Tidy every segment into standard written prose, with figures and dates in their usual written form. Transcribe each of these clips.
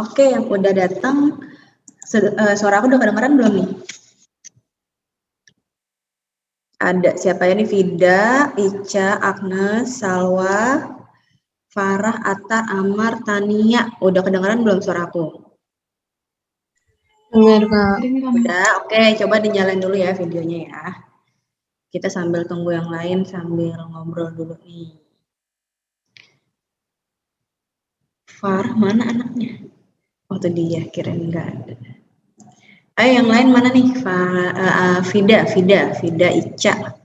Oke, yang udah datang, suara aku udah kedengeran belum nih? Ada siapa ini? Vida, Ica, Agnes, Salwa, Farah, Atta, Amar, Tania. Udah kedengeran belum suara aku? Dengar, Kak. Udah, oke. Coba dinyalain dulu ya videonya ya. Kita sambil tunggu yang lain sambil ngobrol dulu nih. Farah mana anaknya? Oh itu dia, kirain enggak ada. Ayo yang lain mana nih? Vida, Ica,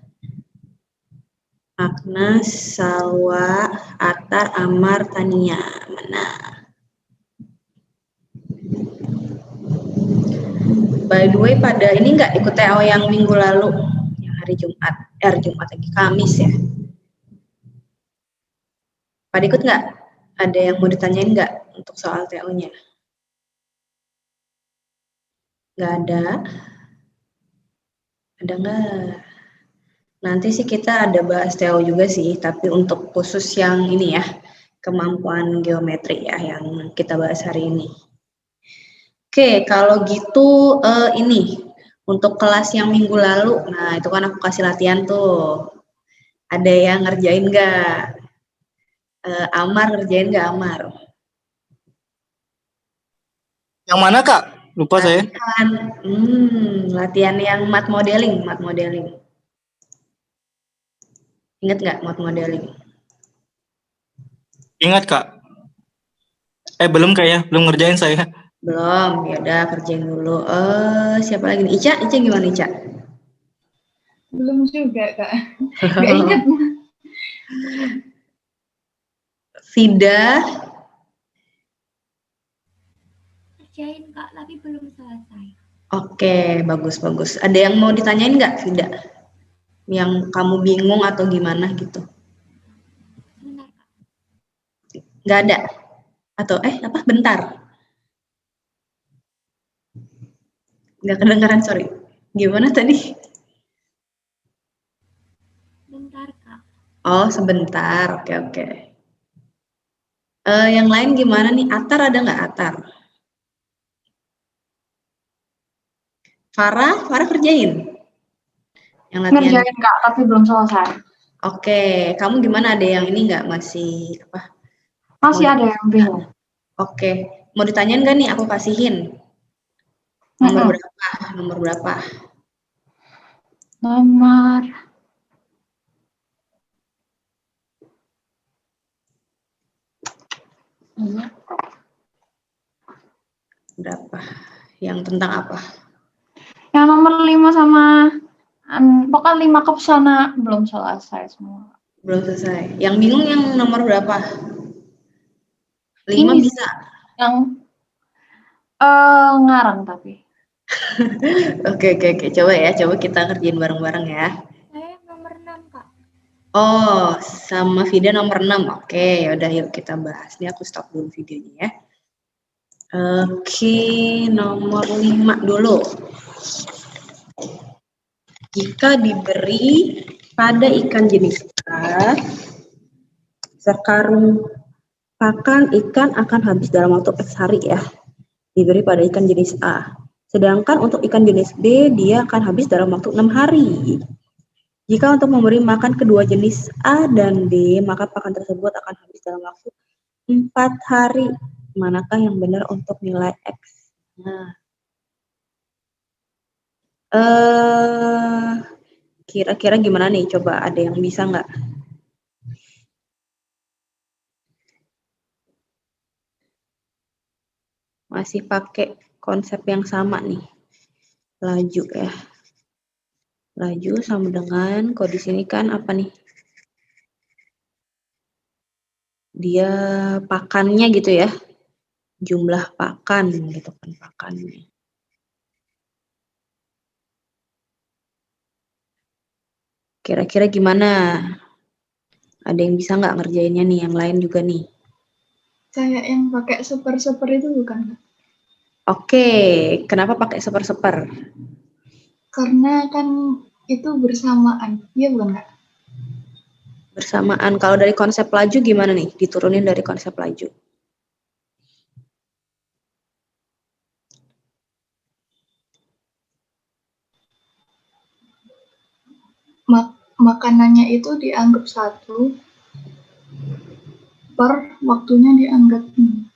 Agnes, Salwa, Atar, Amar, Tania. Mana? By the way, pada ini nggak ikut TO yang minggu lalu, yang hari Jumat, Jumat lagi, Kamis ya. Pada ikut nggak? Ada yang mau ditanyain nggak untuk soal TO-nya? Nggak ada. Ada nggak? Nanti sih kita ada bahas TO juga sih, tapi untuk khusus yang ini ya, kemampuan geometri ya, yang kita bahas hari ini. Oke, kalau gitu ini untuk kelas yang minggu lalu, nah itu kan aku kasih latihan tuh. Ada yang ngerjain nggak? Amar ngerjain nggak Amar? Yang mana, Kak? Lupa saya. Latihan yang math modeling. Ingat nggak math modeling? Ingat, Kak. Belum kayaknya, belum ngerjain saya. Belum, ya udah kerjain dulu. Siapa lagi nih? Ica gimana Ica? Belum juga, Kak. Nggak ingat. Vida? Kerjain, Kak, tapi belum selesai. Oke, bagus. Ada yang mau ditanyain nggak, Vida? Yang kamu bingung atau gimana gitu? Bentar, Kak. Nggak ada? Atau apa? Bentar. Nggak kedengeran, sorry. Gimana tadi? Bentar, Kak. Oh, sebentar. Oke. Yang lain gimana nih? Atar ada nggak Atar? Farah kerjain? Yang latihan. Ngerjain, Kak, tapi belum selesai. Oke, kamu gimana? Ada yang ini nggak? Masih apa? Masih ada yang bingung. Oke, mau ditanyain nggak nih? Aku kasihin. Nomor berapa? Nomor berapa? Yang tentang apa? Yang nomor 5 sama pokoknya 5 ke sana belum selesai semua. Belum selesai. Yang bingung yang nomor berapa? 5 ini bisa. Yang ngarang tapi. Oke. Coba kita kerjain bareng-bareng ya. Saya nomor 6, Kak. Oh, sama Vida nomor 6. Oke, yaudah yuk kita bahas. Ini aku stop dulu videonya ya. Oke, nomor 5 dulu. Jika diberi pada ikan jenis A, sekarung pakan ikan akan habis dalam waktu X hari ya. Diberi pada ikan jenis A. Sedangkan untuk ikan jenis B, dia akan habis dalam waktu 6 hari. Jika untuk memberi makan kedua jenis A dan B, maka pakan tersebut akan habis dalam waktu 4 hari. Manakah yang benar untuk nilai X? Nah, kira-kira gimana nih? Coba ada yang bisa nggak? Masih pakai konsep yang sama nih. Laju ya. Laju sama dengan, kok di sini kan apa nih? Dia pakannya gitu ya. Jumlah pakan gitu kan pakannya. Kira-kira gimana? Ada yang bisa nggak ngerjainnya nih? Yang lain juga nih. Kayak yang pakai super itu bukan? Oke, kenapa pakai super? Karena kan itu bersamaan, iya bukan, Kak? Bersamaan. Kalau dari konsep laju gimana nih? Diturunin dari konsep laju. makanannya itu dianggap 1, per waktunya dianggap 5.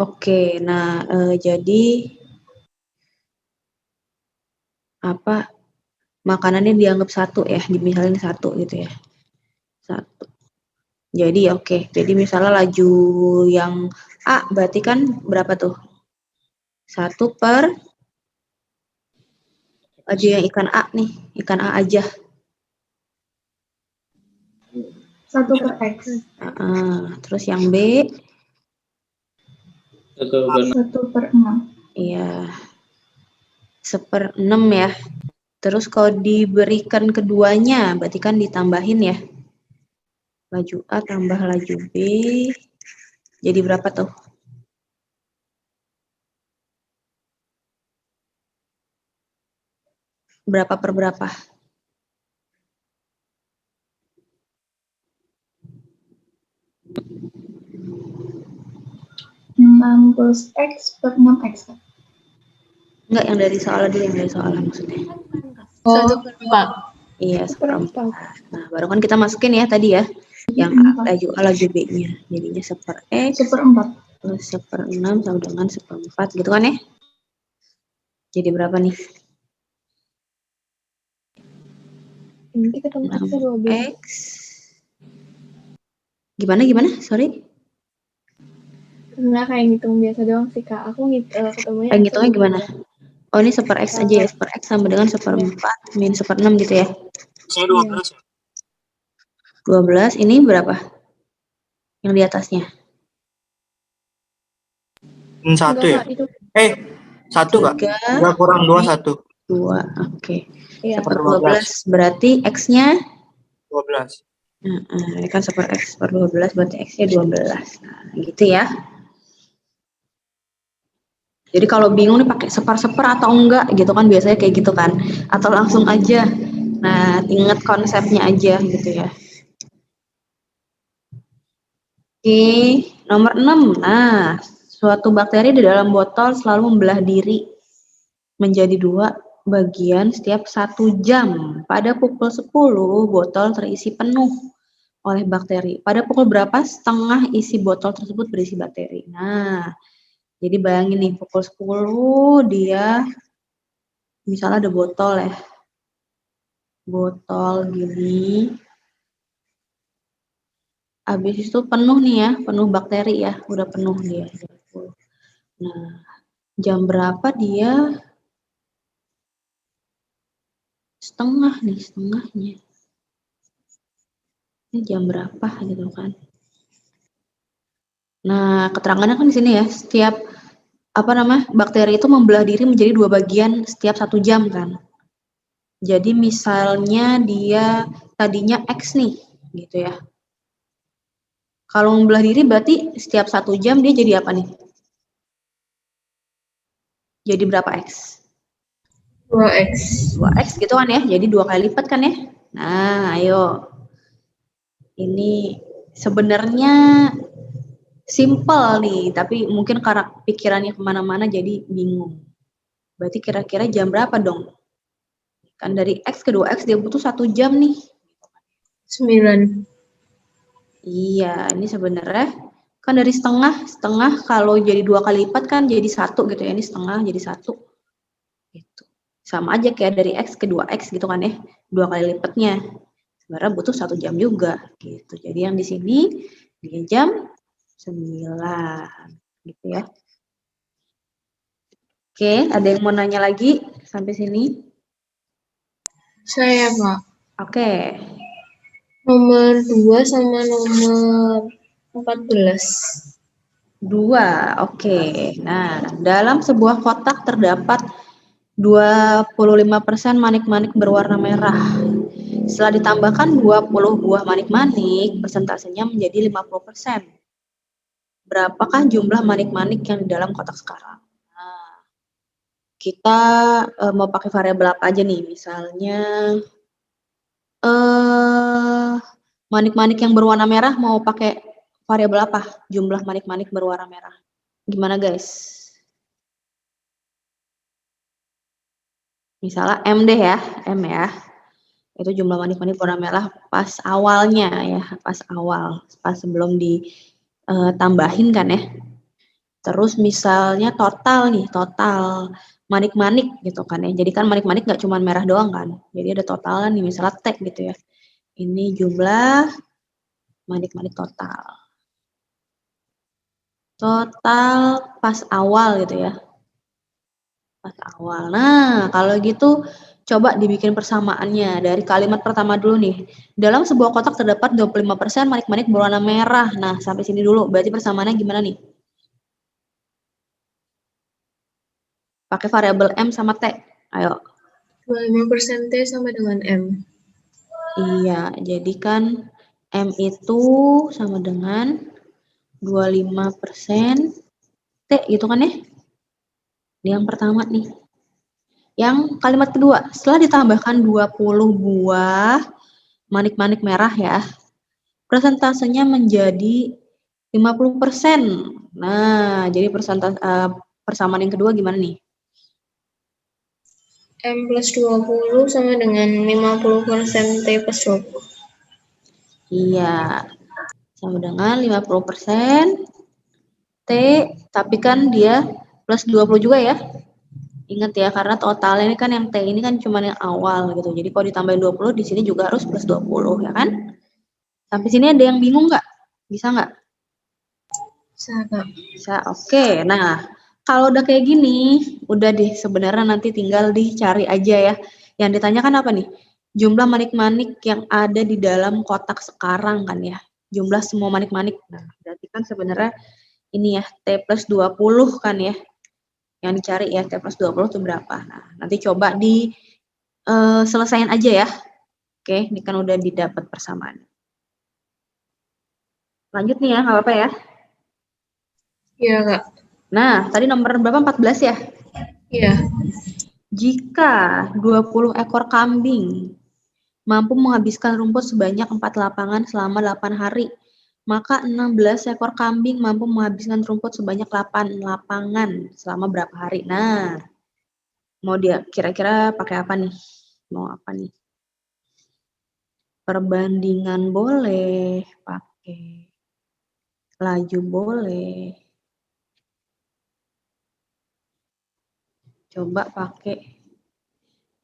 Oke, nah jadi apa makanannya dianggap 1 ya, misalnya 1 gitu ya. 1. Jadi oke, jadi misalnya laju yang A berarti kan berapa tuh? 1 per laju yang ikan A nih, ikan A aja. 1 per X. Terus yang B, 1 per 6. iya, 1/6 ya. Terus kalau diberikan keduanya, berarti kan ditambahin ya. Laju A tambah laju B, jadi berapa tuh? Berapa per berapa? 6 plus X per 6X. Enggak, yang dari soal dulu, yang dari soal maksudnya. Oh, 4. Iya, 1/4. Nah, baru kan kita masukin ya tadi ya, yang laju A, laju B-nya. Jadinya 1/X, 1/4. plus 1/6 sama dengan 1/4 gitu kan ya? Jadi berapa nih? Ini kita tempatnya 12. X. Gimana? Sorry. Enggak kayak ngitung biasa doang sih Kak. Aku ketemunya. Ngitungnya gimana? Oh, ini 1/X aja ya. 1/X sama dengan 1/4 min 1/6 gitu ya. Saya 12 ya. 12, ini berapa? Yang di atasnya. 1 ya? Kak, itu 1 Kak. 3 3 kurang 2, 1. 2, oke. iya. 1/12, berarti X-nya 12. ini kan 1/X per 12, berarti X-nya 12. Nah, gitu ya. Jadi kalau bingung nih pakai separ-separ atau enggak gitu kan, biasanya kayak gitu kan. Atau langsung aja. Nah, ingat konsepnya aja gitu ya. Oke, nomor 6. Nah, suatu bakteri di dalam botol selalu membelah diri menjadi 2 bagian setiap 1 jam. Pada pukul 10, botol terisi penuh oleh bakteri. Pada pukul berapa setengah isi botol tersebut berisi bakteri. Nah, jadi bayangin nih, pukul 10 dia misalnya ada botol ya. Botol gini. Habis itu penuh nih ya, penuh bakteri ya, udah penuh dia. Nah, jam berapa dia setengahnya. Ini jam berapa gitu kan. Nah, keterangannya kan di sini ya, setiap bakteri itu membelah diri menjadi 2 bagian setiap 1 jam kan. Jadi misalnya dia tadinya X nih, gitu ya. Kalau membelah diri berarti setiap 1 jam dia jadi apa nih? Jadi berapa X? 2X. 2X gitu kan ya, jadi 2 kali lipat kan ya. Nah, ayo. Ini sebenarnya simple nih, tapi mungkin karena pikirannya kemana-mana jadi bingung. Berarti kira-kira jam berapa dong? Kan dari X ke 2X dia butuh 1 jam nih. 9. Iya, ini sebenarnya kan dari setengah kalau jadi 2 kali lipat kan jadi 1 gitu ya. Ini setengah jadi 1. Gitu. Sama aja kayak dari X ke 2X gitu kan ya. 2 kali lipatnya. Sebenarnya butuh 1 jam juga gitu. Jadi yang di sini dia jam 9 gitu ya. Oke, ada yang mau nanya lagi sampai sini? Saya, Pak. Oke. Nomor 2 sama nomor 14. 2, oke. Nah, dalam sebuah kotak terdapat 25% manik-manik berwarna merah. Setelah ditambahkan 20 buah manik-manik, persentasenya menjadi 50%. Berapakah jumlah manik-manik yang di dalam kotak sekarang? Nah, kita mau pakai variabel apa aja nih? Misalnya manik-manik yang berwarna merah mau pakai variabel apa? Jumlah manik-manik berwarna merah. Gimana guys? Misalnya M deh ya, M ya. Itu jumlah manik-manik warna merah pas awalnya ya, pas sebelum ditambahin kan ya. Terus misalnya total manik-manik gitu kan ya. Jadi kan manik-manik nggak cuma merah doang kan. Jadi ada totalan nih, misalnya T gitu ya. Ini jumlah manik-manik total. Total pas awal gitu ya. Pas awal. Nah, kalau gitu coba dibikin persamaannya dari kalimat pertama dulu nih. Dalam sebuah kotak terdapat 25% manik-manik berwarna merah. Nah, sampai sini dulu. Berarti persamaannya gimana nih? Pakai variabel M sama T. Ayo. 25% T sama dengan M. Iya, jadi kan M itu sama dengan 25% T gitu kan ya? Yang pertama nih. Yang kalimat kedua, setelah ditambahkan 20 buah manik-manik merah ya, persentasenya menjadi 50%. Nah, jadi persamaan yang kedua gimana nih? M plus 20 sama dengan 50% T plus 20. Iya, sama dengan 50% T, tapi kan dia plus 20 juga ya. Ingat ya, karena totalnya ini kan yang T ini kan cuma yang awal gitu. Jadi kalau ditambahin 20, di sini juga harus plus 20, ya kan? Sampai sini ada yang bingung nggak? Bisa nggak? Bisa, Kak. Bisa, oke. Nah, kalau udah kayak gini, udah deh sebenarnya nanti tinggal dicari aja ya. Yang ditanyakan apa nih? Jumlah manik-manik yang ada di dalam kotak sekarang kan ya. Jumlah semua manik-manik. Nah, berarti kan sebenarnya ini ya, T plus 20 kan ya. Yang dicari ya, T plus 20 itu berapa. Nah, nanti coba selesaiin aja ya. Oke, ini kan udah didapat persamaan. Lanjut nih ya, nggak apa-apa ya. Iya, Kak. Nah, tadi nomor berapa? 14 ya? Iya. Jika 20 ekor kambing mampu menghabiskan rumput sebanyak 4 lapangan selama 8 hari, maka 16 ekor kambing mampu menghabiskan rumput sebanyak 8 lapangan selama berapa hari? Nah, mau dia kira-kira pakai apa nih? Mau apa nih? Perbandingan boleh, pakai laju boleh. Coba pakai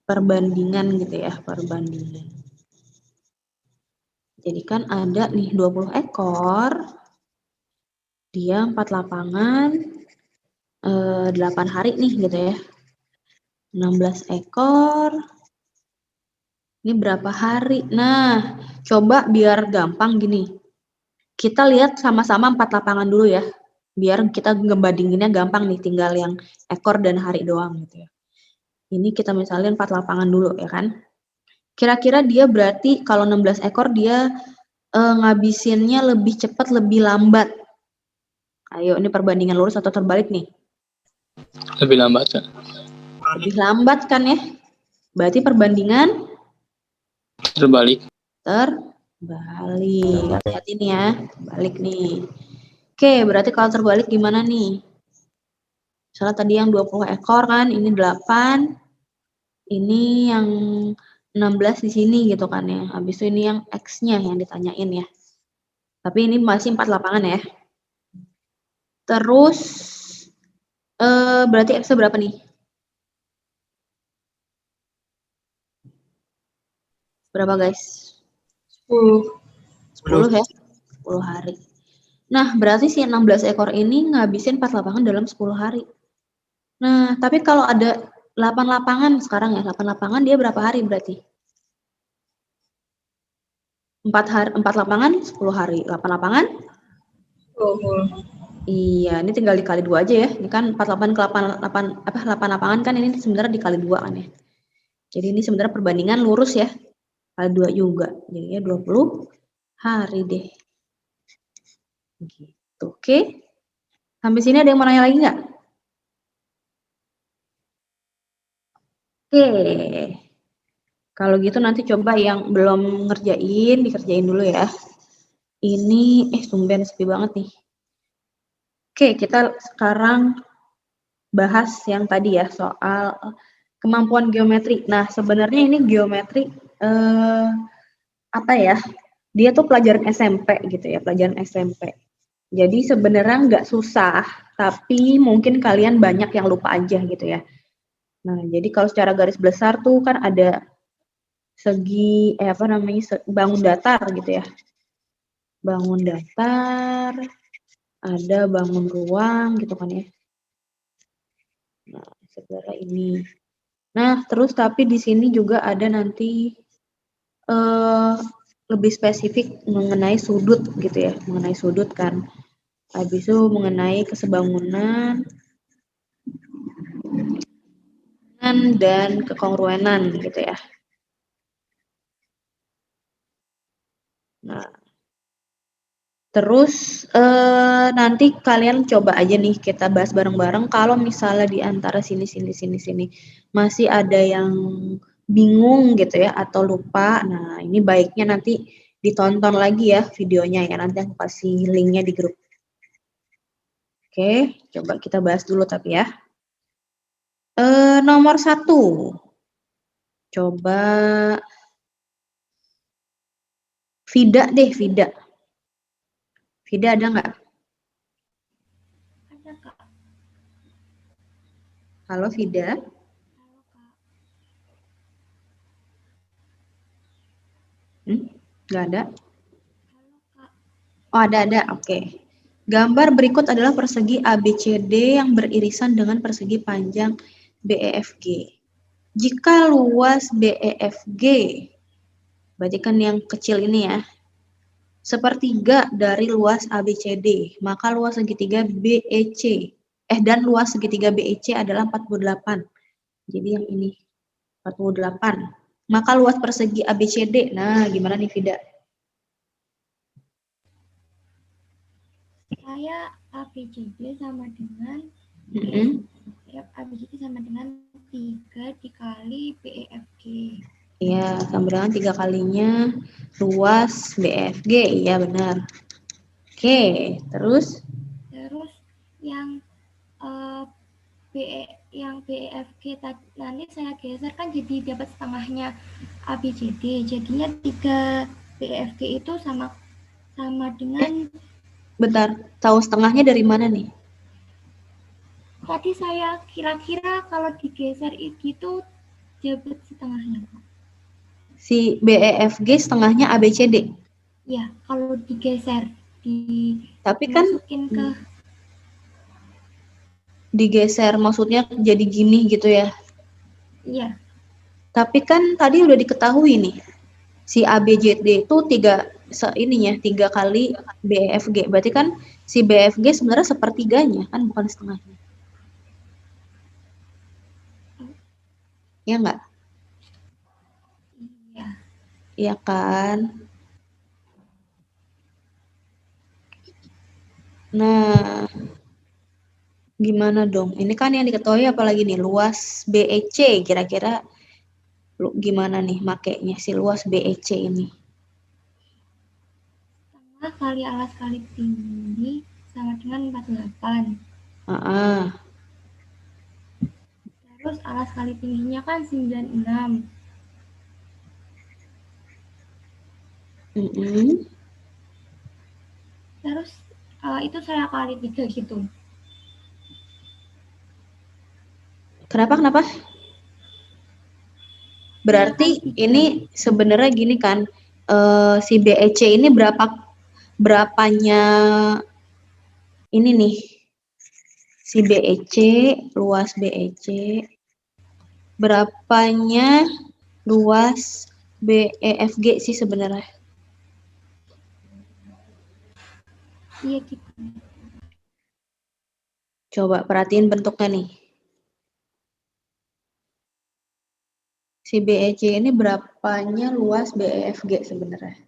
perbandingan gitu ya, perbandingan. Jadi kan ada nih 20 ekor, dia 4 lapangan, 8 hari nih gitu ya. 16 ekor, ini berapa hari? Nah, coba biar gampang gini. Kita lihat sama-sama 4 lapangan dulu ya. Biar kita ngebandinginnya gampang nih, tinggal yang ekor dan hari doang gitu ya. Ini kita misalin 4 lapangan dulu ya kan. Kira-kira dia berarti kalau 16 ekor dia ngabisinnya lebih cepat, lebih lambat. Ayo, ini perbandingan lurus atau terbalik nih? Lebih lambat, Kak. Lebih lambat kan ya? Berarti perbandingan Terbalik. terbalik. Hati-hati nih ya, balik nih. Oke, berarti kalau terbalik gimana nih? Misalnya tadi yang 20 ekor kan, ini 8. Ini yang 16 di sini gitu kan ya. Habis itu ini yang X-nya yang ditanyain ya. Tapi ini masih 4 lapangan ya. Terus berarti X-nya berapa nih? Berapa guys? 10. 10 ya? 10 hari. Nah, berarti si 16 ekor ini ngabisin 4 lapangan dalam 10 hari. Nah, tapi kalau ada 8 lapangan sekarang ya, 8 lapangan dia berapa hari berarti? 4 lapangan 10 hari. 8 lapangan? 20. Iya, ini tinggal dikali 2 aja ya. Ini kan 4 lapangan ke 8 lapangan kan ini sebenarnya dikali 2 kan ya. Jadi ini sebenarnya perbandingan lurus ya. Kali 2 juga. Jadinya 20 hari deh. Gitu. Oke. Sampai sini ada yang mau nanya lagi nggak? Oke. Kalau gitu nanti coba yang belum ngerjain, dikerjain dulu ya. Ini, tumben sepi banget nih. Oke, kita sekarang bahas yang tadi ya, soal kemampuan geometri. Nah, sebenarnya ini geometri eh, apa ya? Dia tuh pelajaran SMP gitu ya, pelajaran SMP. Jadi sebenarnya nggak susah, tapi mungkin kalian banyak yang lupa aja gitu ya. Nah, jadi kalau secara garis besar tuh kan ada segi apa namanya bangun datar gitu ya. Bangun datar, ada bangun ruang gitu kan ya. Nah, sebenarnya ini. Nah, terus tapi di sini juga ada nanti eh, lebih spesifik mengenai sudut gitu ya, mengenai sudut kan. Habis itu mengenai kesebangunan dan kekongruenan gitu ya. Nah, terus nanti kalian coba aja nih kita bahas bareng-bareng. Kalau misalnya di antara sini masih ada yang bingung gitu ya atau lupa. Nah, ini baiknya nanti ditonton lagi ya videonya ya. Nanti aku kasih linknya di grup. Oke, coba kita bahas dulu tapi ya. Nomor 1. Coba Vida deh, Vida. Vida ada nggak? Ada Kak. Halo Vida. Halo Kak. Nggak ada? Halo Kak. Oh, ada. Oke. Gambar berikut adalah persegi ABCD yang beririsan dengan persegi panjang BEFG. Jika luas BEFG, berarti kan yang kecil ini ya, sepertiga dari luas ABCD, maka luas segitiga BEC. Dan luas segitiga BEC adalah 48. Jadi yang ini 48. Maka luas persegi ABCD. Nah, gimana nih Vida? Saya ABCD sama dengan Mm-mm. ABCD sama dengan 3 dikali BEFG. Iya, sama dengan 3 kalinya luas BFG. Iya, benar. Oke, terus? Terus yang yang BEFG tadi nanti saya geser kan jadi dapat setengahnya ABCD. Jadinya 3 BEFG itu sama dengan Bentar, tahu setengahnya dari mana nih? tadi saya kira-kira kalau digeser itu dapat setengahnya. Si BEFG setengahnya ABCD. Ya, kalau digeser Tapi kan dimasukin ke digeser maksudnya jadi gini gitu ya. iya. Tapi kan tadi udah diketahui nih. Si ABCD itu 3 kali BEFG. Berarti kan si BEFG sebenarnya sepertiganya kan bukan setengahnya. Ya enggak? Iya. Iya kan? Nah, gimana dong? Ini kan yang diketahui apalagi nih luas BEC kira-kira gimana nih makainya si luas BEC ini? Setengah kali alas kali tinggi sama dengan 48. Ah, Terus alas kali tingginya kan 96. Terus itu saya kali 3 gitu. Kenapa? Berarti ini sebenarnya gini kan, si BEC ini berapanya ini nih, si BEC, luas BEC, berapanya luas BEFG sih sebenarnya? Iya gitu. Coba perhatiin bentuknya nih. Si BEC ini berapanya luas BEFG sebenarnya?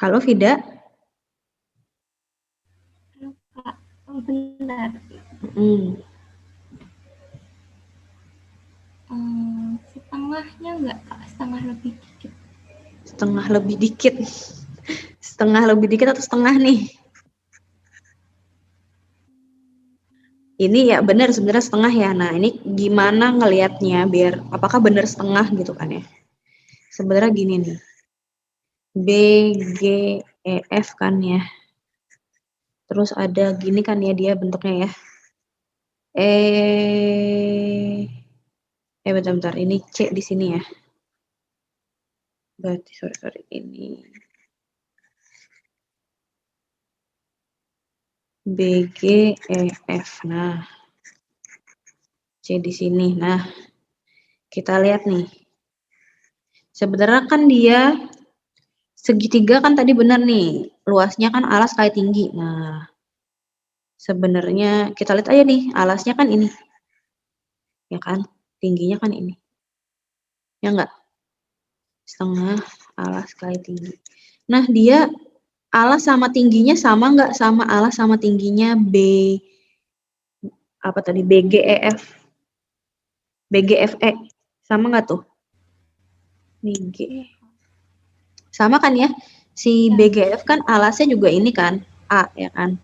Halo Vida? Halo Kak. Oh, bentar. Setengahnya enggak, Kak? Setengah lebih dikit. Setengah lebih dikit. Setengah lebih dikit atau setengah nih? Ini ya benar sebenarnya setengah ya. Nah, ini gimana ngelihatnya biar apakah benar setengah gitu kan ya. Sebenarnya gini nih. B, G, E, F kan ya. Terus ada gini kan ya dia bentuknya ya. Bentar-bentar. Ini C di sini ya. Berarti, sorry. Ini B, G, E, F. Nah, C di sini. Nah, kita lihat nih. Sebenarnya kan dia segitiga kan tadi benar nih. Luasnya kan alas kali tinggi. Nah, sebenarnya kita lihat aja nih. Alasnya kan ini. Ya kan? Tingginya kan ini. Ya enggak? Setengah alas kali tinggi. Nah, dia alas sama tingginya sama enggak sama alas sama tingginya BGEF? BGFE. Sama enggak tuh? BG. Sama kan ya? Si Ya. BGF kan alasnya juga ini kan? A ya kan?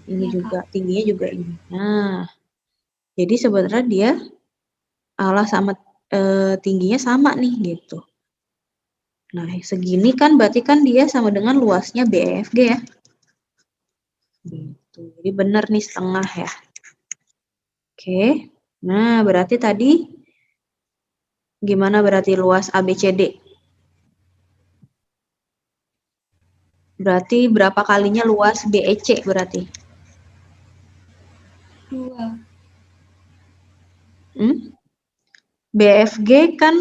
Ini Iya, juga, tingginya juga ini. Nah, jadi sebenarnya dia alas sama tingginya sama nih gitu. Nah, segini kan berarti kan dia sama dengan luasnya BFG ya. Gitu. Jadi benar nih setengah ya. Oke. Nah, berarti tadi gimana berarti luas ABCD? Berarti berapa kalinya luas BEC berarti? 2. BFG kan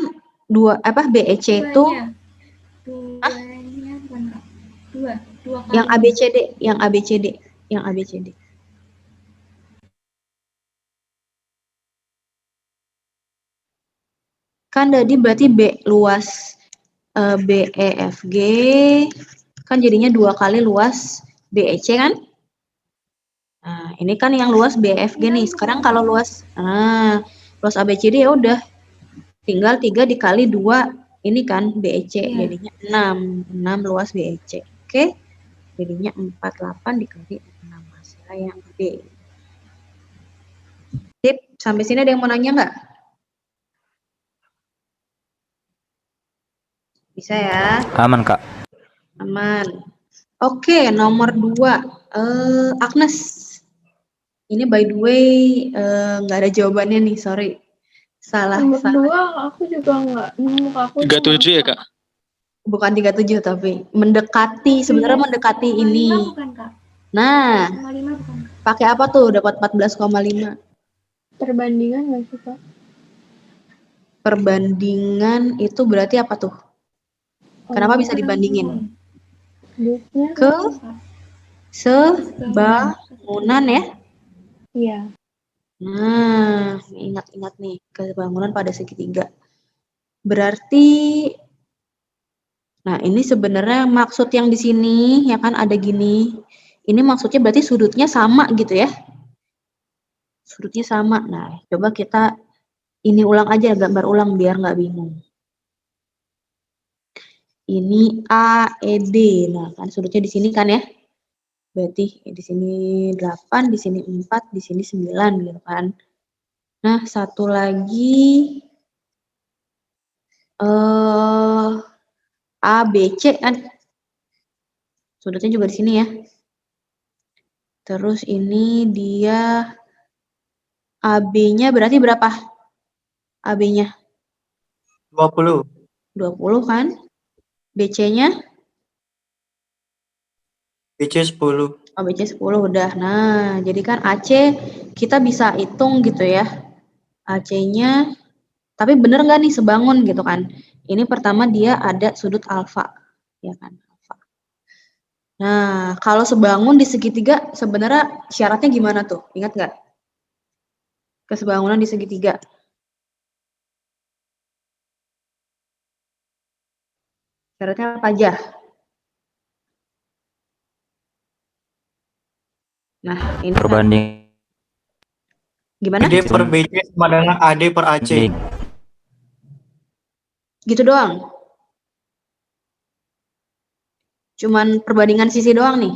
BEC itu Duanya bukan, Kak. 2 kali. yang ABCD, yang ABCD. Kan tadi berarti luas BEFG kan jadinya 2 kali luas BEC kan? Nah, ini kan yang luas BFG nih. Sekarang kalau luas ABCD ya udah tinggal 3 dikali 2 ini kan BEC Iya. jadinya 6 luas BEC. Oke. Jadinya 48 dikali 6 hasilnya yang B. Sip, sampai sini ada yang mau nanya nggak? Bisa ya? Aman, Kak. Aman. Oke, nomor 2. Agnes. Ini by the way nggak ada jawabannya nih, sorry. Salah. Nomor 2 aku juga nggak nemu, aku 37 ya, Kak? Bukan 37 tapi mendekati, sebenarnya mendekati 5 ini. bukan, Kak? Nah, 5 bukan, Kak? pakai apa tuh dapat 14,5? perbandingan nggak sih, Kak? Perbandingan itu berarti apa tuh? Kenapa bisa dibandingin? Duduknya Ke Kak. sebangunan ya? iya. Nah, ingat-ingat nih, kebangunan pada segitiga. Berarti, nah ini sebenarnya maksud yang di sini, ya kan ada gini. Ini maksudnya berarti sudutnya sama gitu ya. Sudutnya sama. Nah, coba kita ini ulang aja, gambar ulang biar nggak bingung. Ini AED. Nah, kan sudutnya di sini kan ya. Berarti di sini 8, di sini 4, di sini 9 gitu kan. Nah, satu lagi ABC kan. Sudutnya juga di sini ya. Terus ini dia AB-nya berarti berapa? AB-nya 20. 20 kan? BC-nya? BC 10. Oh, BC 10 udah. Nah, jadi kan AC kita bisa hitung gitu ya. AC-nya, tapi bener nggak nih sebangun gitu kan? Ini pertama dia ada sudut alfa, ya kan? Alfa. Nah, kalau sebangun di segitiga sebenarnya syaratnya gimana tuh? Ingat nggak? Kesebangunan di segitiga. Syaratnya apa aja? Nah, ini Perbanding gimana? AD per BC sama dengan AD per AC. Gitu doang. Cuman perbandingan sisi doang nih.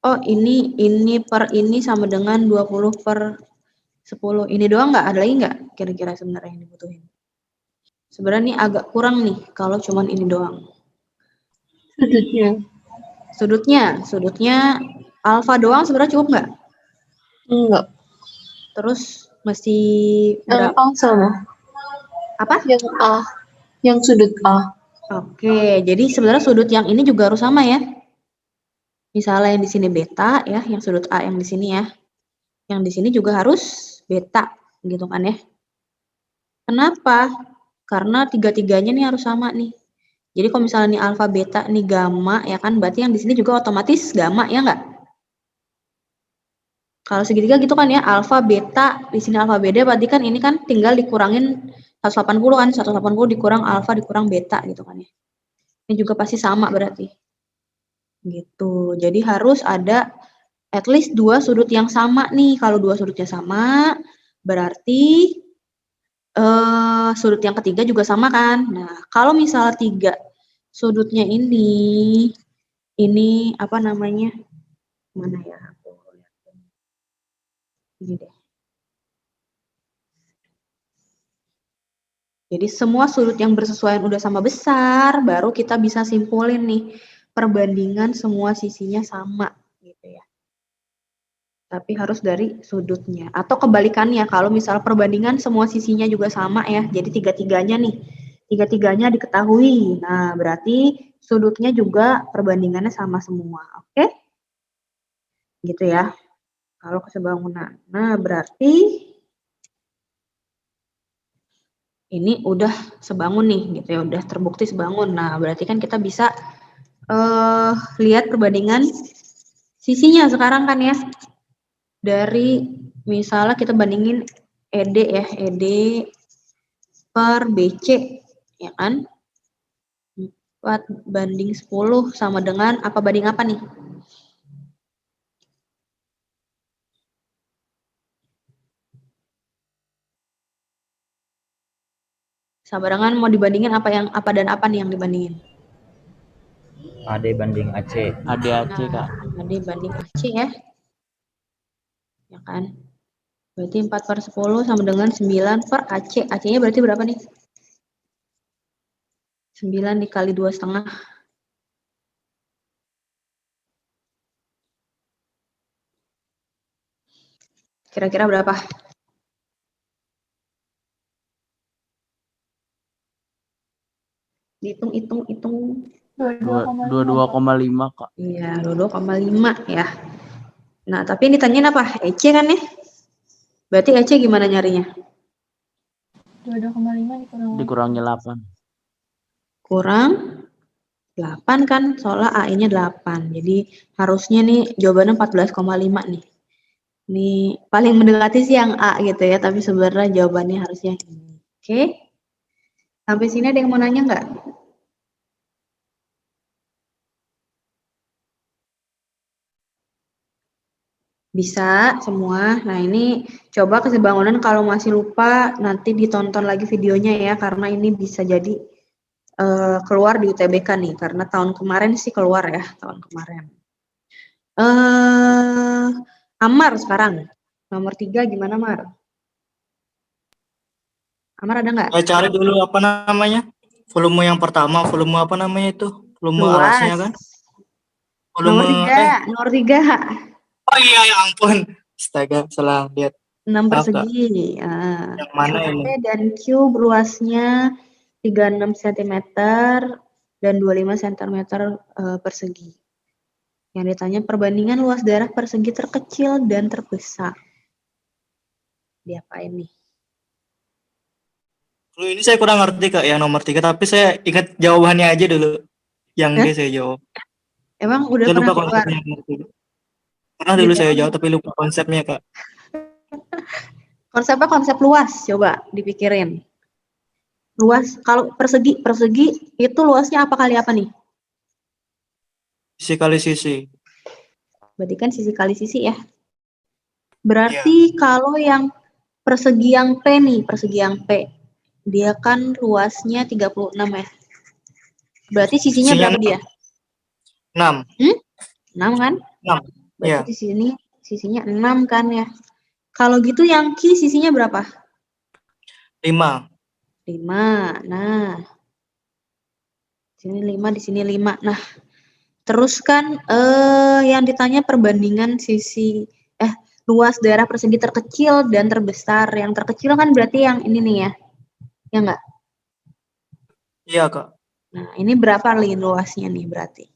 Oh, ini per ini sama dengan 20 per 10. Ini doang nggak? Ada lagi nggak kira-kira sebenarnya yang dibutuhin? Sebenarnya ini agak kurang nih kalau cuman ini doang. Sudutnya alfa doang sebenarnya cukup nggak? Enggak. Terus mesti Yang A sama. apa? Yang A. Yang sudut A. Oke, jadi sebenarnya sudut yang ini juga harus sama ya. Misalnya yang di sini beta ya, yang sudut A yang di sini ya. Yang di sini juga harus beta gitu kan ya. Kenapa? Karena tiga-tiganya nih harus sama nih. Jadi kalau misalnya nih alfa, beta, nih gamma ya kan, berarti yang di sini juga otomatis gamma ya nggak? Kalau segitiga gitu kan ya, alfa, beta, di sini alfa, beta, berarti kan ini kan tinggal dikurangin 180 kan, 180 dikurang alfa, dikurang beta gitu kan ya. Ini juga pasti sama berarti. Gitu. Jadi harus ada at least 2 sudut yang sama nih. Kalau 2 sudutnya sama, berarti sudut yang ketiga juga sama kan. Nah, kalau misalnya 3 sudutnya ini apa namanya? Mana ya? Ini deh. Jadi semua sudut yang bersesuaian udah sama besar, baru kita bisa simpulin nih perbandingan semua sisinya sama gitu ya. Tapi harus dari sudutnya. Atau kebalikannya, kalau misal perbandingan semua sisinya juga sama ya, jadi tiga-tiganya diketahui. Nah, berarti sudutnya juga perbandingannya sama semua. Oke? Gitu ya. Kalau kesebangunan. Nah, berarti ini udah sebangun nih gitu ya, udah terbukti sebangun. Nah, berarti kan kita bisa lihat perbandingan sisinya sekarang kan ya. Dari misalnya kita bandingin ED ya, ED per BC ya kan. 4 banding 10 sama dengan apa banding apa nih? Sama dengan mau dibandingin apa dan apa nih yang dibandingin? AD banding AC. AD-AC, Kak. AD banding AC ya. Ya kan? Berarti 4 per 10 sama dengan 9 per AC. AC-nya berarti berapa nih? 9 dikali 2,5. Kira-kira berapa? Hitung. 22,5, Kak. Iya, 22,5 ya. Nah, tapi ini ditanyain apa? EC kan ya? Berarti EC gimana nyarinya? 22,5 Dikurangi 8. Kurang 8 kan, soalnya AI-nya 8. Jadi harusnya nih jawabannya 14,5 nih. Ini paling mendekati sih yang A gitu ya, tapi sebenarnya jawabannya harusnya ini. Oke? Sampai sini ada yang mau nanya nggak? Bisa semua. Nah, ini coba kesebangunan kalau masih lupa nanti ditonton lagi videonya ya, karena ini bisa jadi keluar di UTBK nih, karena tahun kemarin sih keluar ya, tahun kemarin. Amar sekarang. Nomor 3 gimana, Mar? Amar ada nggak? Saya cari dulu apa namanya? Volume yang pertama, volume apa namanya itu? Volume Luas. alasnya kan? Nomor Volume 3, nomor 3. Oh iya, ya ampun. Astaga, salah lihat. 6 Maaf, Kak. persegi. Yang mana P ini? dan Q luasnya 36 cm dan 25 cm persegi. Yang ditanya perbandingan luas daerah persegi terkecil dan terbesar. Diapain nih? Kalau ini saya kurang ngerti, Kak, yang nomor 3, tapi saya ingat jawabannya aja dulu. Yang D saya jawab. Emang udah Saya pernah lupa keluar? konsepnya nomor 3. Pernah dulu saya jawab, tapi lupa konsepnya, Kak. Konsepnya konsep luas, coba dipikirin. Luas, kalau persegi itu luasnya apa kali apa nih? Sisi kali sisi. Berarti kan sisi kali sisi ya. Berarti kalau yang persegi yang P nih, persegi yang P, Dia kan luasnya 36 ya. Berarti sisinya Sisinya berapa dia? 6. 6 kan? 6. Berarti Iya. di sini sisinya 6 kan ya. Kalau gitu yang Q sisinya berapa? 5. 5. Nah, sini 5, di sini 5. Nah, terus kan yang ditanya perbandingan luas daerah persegi terkecil dan terbesar. Yang terkecil kan berarti yang ini nih ya. Ya enggak? Iya, Kak. Nah, ini berapa nih luasnya nih berarti?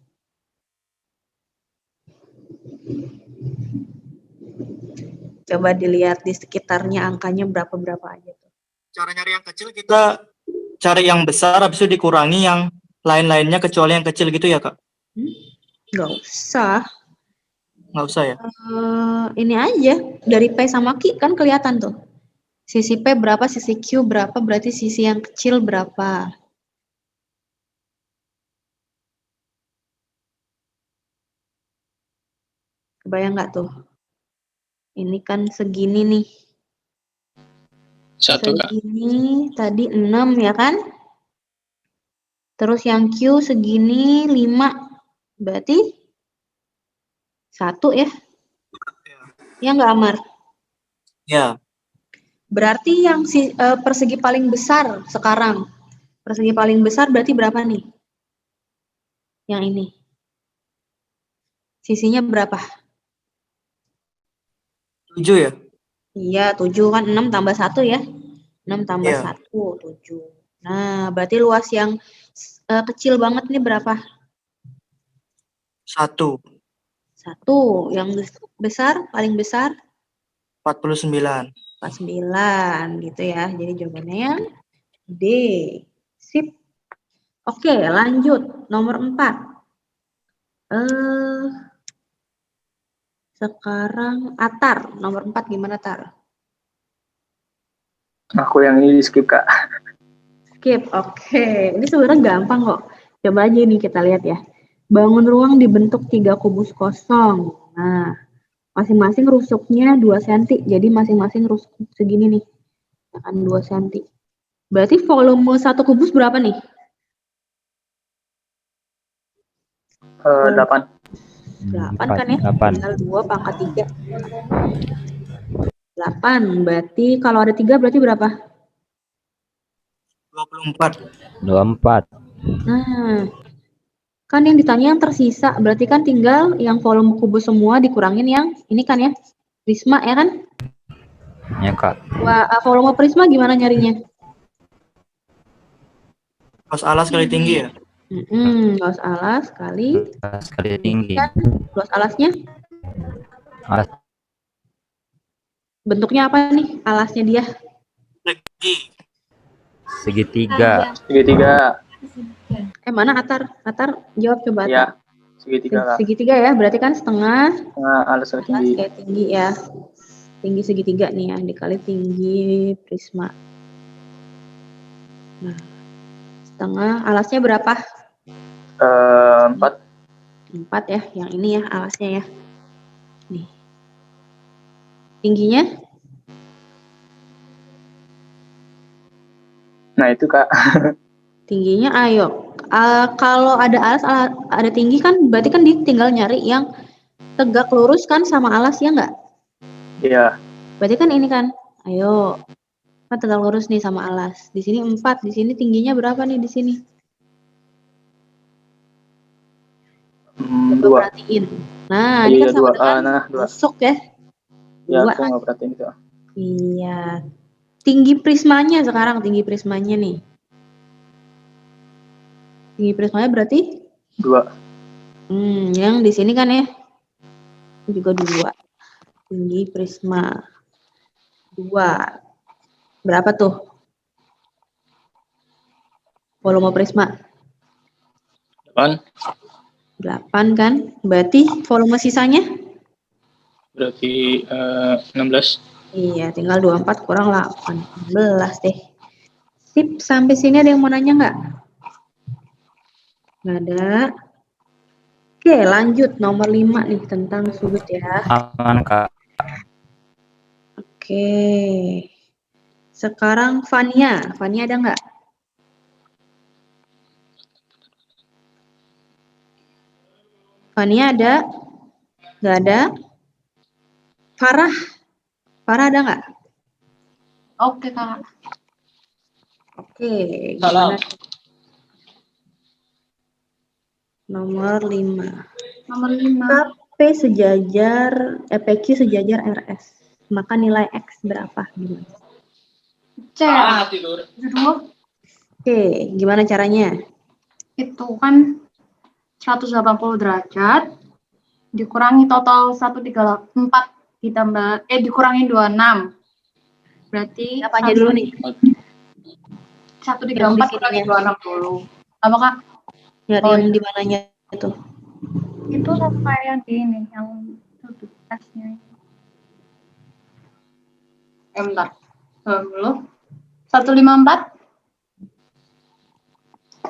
Coba dilihat di sekitarnya angkanya berapa-berapa aja tuh. Cara nyari yang kecil kita cari yang besar habis itu dikurangi yang lain-lainnya kecuali yang kecil gitu ya, Kak? Nggak usah. Nggak usah ya? Ini aja, dari P sama Q kan kelihatan tuh. Sisi P berapa, sisi Q berapa, berarti sisi yang kecil berapa. Kebayang nggak tuh? Ini kan segini nih. 1, Kak. Segini tadi 6 ya kan? Terus yang Q segini 5. Berarti 1 ya? Ya nggak, Amar? Ya. Berarti yang persegi paling besar sekarang. Persegi paling besar berarti berapa nih? Yang ini. Sisinya berapa? 7 ya? Iya, 7 kan 6 tambah 1 ya. 6 tambah Iya. 1, 7. Nah, berarti luas yang kecil banget nih berapa? 1. 1. Yang besar, paling besar? 49. 49 gitu ya. Jadi jawabannya yang D. Sip. Oke, lanjut. Nomor 4. Sekarang Atar. Nomor 4 gimana, Tar? Aku yang ini di skip, Kak. Skip. Oke. Ini sebenarnya gampang kok. Coba aja nih kita lihat ya. Bangun ruang dibentuk 3 kubus kosong. Nah, masing-masing rusuknya 2 cm. Jadi masing-masing rusuk segini nih. Akan 2 cm. Berarti volume 1 kubus berapa nih? 8. 8 kan ya? 8. Tinggal 2 pangkat 3. 8. Berarti kalau ada 3 berarti berapa? 24. 24. Nah, kan yang ditanya yang tersisa. Berarti kan tinggal yang volume kubus semua dikurangin yang ini kan ya? Prisma ya kan? Ya, Kak. Volume prisma gimana nyarinya? Pas alas kali tinggi ya? Luas alas kali. Sekali tinggi. Kan luas alasnya Alas bentuknya apa nih? Alasnya dia. Segi. segitiga. Segitiga. Mana Atar? Atar jawab coba Atar. Ya, segitiga, Kak. Segitiga ya, berarti kan setengah Nah, alas alas tinggi. kayak tinggi ya. Tinggi segitiga nih ya, dikali tinggi prisma. Nah, setengah alasnya berapa? 4. 4 ya, yang ini ya alasnya ya. Nih. Tingginya? Nah, itu, Kak. Tingginya ayo. Kalau ada alas, ada tinggi kan berarti kan dia tinggal nyari yang tegak lurus kan sama alas ya nggak? Iya. Berarti kan ini kan. Ayo. Kan tegak lurus nih sama alas. Di sini 4, di sini tingginya berapa nih di sini? Coba 2. perhatiin. Nah, ini Iya, kan sama 2. dengan Nah, 2. rusuk ya. Ya, 2 aku kan? nggak perhatiin itu. Iya. Tinggi prismanya sekarang, tinggi prismanya nih. Tinggi prismanya berarti? 2. Yang di sini kan ya? Juga 2. Tinggi prisma 2. Berapa tuh? Volume prisma? 8. 8 kan? Berarti volume sisanya? Berarti 16. Iya, tinggal 24 kurang 8. 16 deh. Sip, sampai sini ada yang mau nanya nggak? Nggak ada. Oke, lanjut. Nomor 5 nih, tentang sudut ya. Aman, Kak. Oke. Sekarang Fania. Fania ada nggak? Fania ada? Nggak ada? Farah. Farah ada nggak? Oke, Kak. Oke, Salam. gimana? Nomor 5. Nomor 5. KP sejajar, PQ sejajar RS. Maka nilai X berapa? Gimana? C. Tidur. Judul Oke, gimana caranya? itu kan 180 derajat dikurangi total 134 ditambah dikurangi 26. Berarti Apanya dulu nih? 134 kurangi 260. Apa, Kak? Nyari Oh, yang di mananya itu? itu sama kayak yang di ini, yang sudut tesnya. Bentar. Dulu. 154?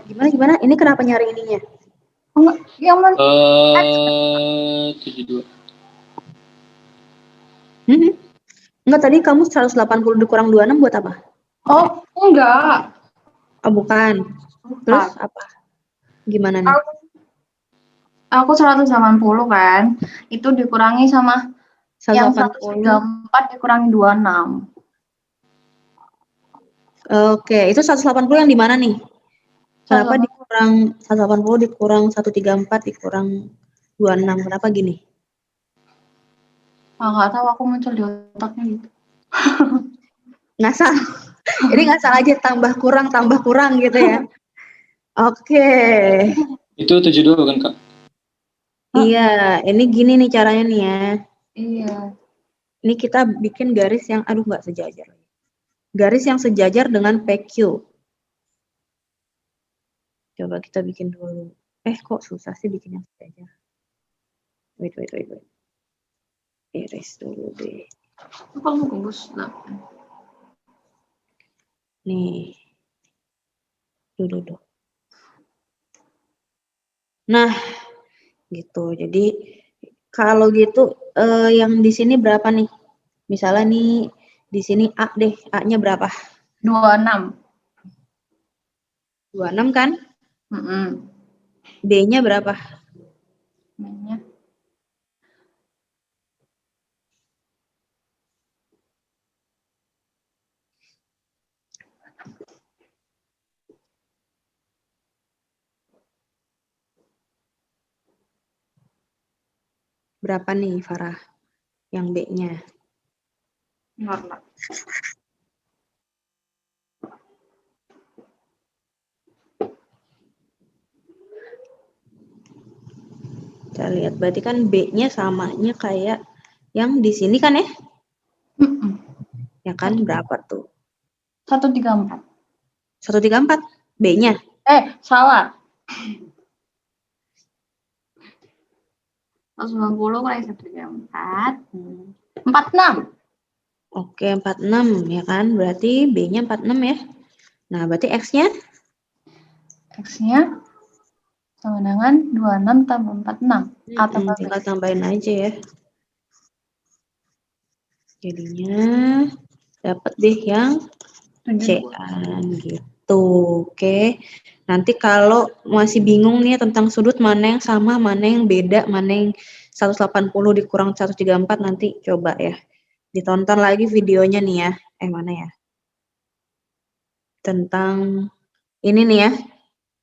Gimana? Ini kenapa nyari ininya? Enggak, yang mana? 72. Enggak, tadi kamu 180 dikurang 26 buat apa? Oh, enggak. Oh, bukan. Terus apa? Gimana nih? Aku 180 kan. Itu dikurangi sama yang 180. 134 dikurangi 26. Oke, itu 180 yang di mana nih? Kenapa 180. dikurang 180 dikurang 134 dikurang 26? Kenapa gini? Nggak tahu, aku muncul di otaknya gitu. Ngasal. Jadi ngasal aja tambah kurang gitu ya. Oke. Itu 72 bukan, Kak? Iya, ini gini nih caranya nih ya. Iya. Ini kita bikin garis yang nggak sejajar. Garis yang sejajar dengan PQ. Coba kita bikin dulu. Kok susah sih bikin yang sejajar? Wait. Iris dulu deh. Kamu bagus lah. Nih. Dulu. Nah, gitu. Jadi kalau gitu yang di sini berapa nih? Misalnya nih di sini A deh. A-nya berapa? 26. 26 kan? Mm-mm. B-nya berapa? Namanya. Berapa nih Farah? Yang B-nya? Bentar. Kita lihat, berarti kan B-nya samanya kayak yang di sini kan ya? Mm-mm. Ya kan, berapa tuh? 134. 134 B-nya? Salah. 190 kali 134. 46. Oke, 46 ya kan? Berarti B-nya 46 ya. Nah, berarti X-nya? X-nya sama dengan 26 tambah 46. Atau Tinggal tambahin aja ya. Jadinya dapat deh yang C-an gitu. Oke. Nanti kalau masih bingung nih tentang sudut mana yang sama, mana yang beda, mana yang 180 dikurang 134, nanti coba ya. Ditonton lagi videonya nih ya. Mana ya? Tentang ini nih ya.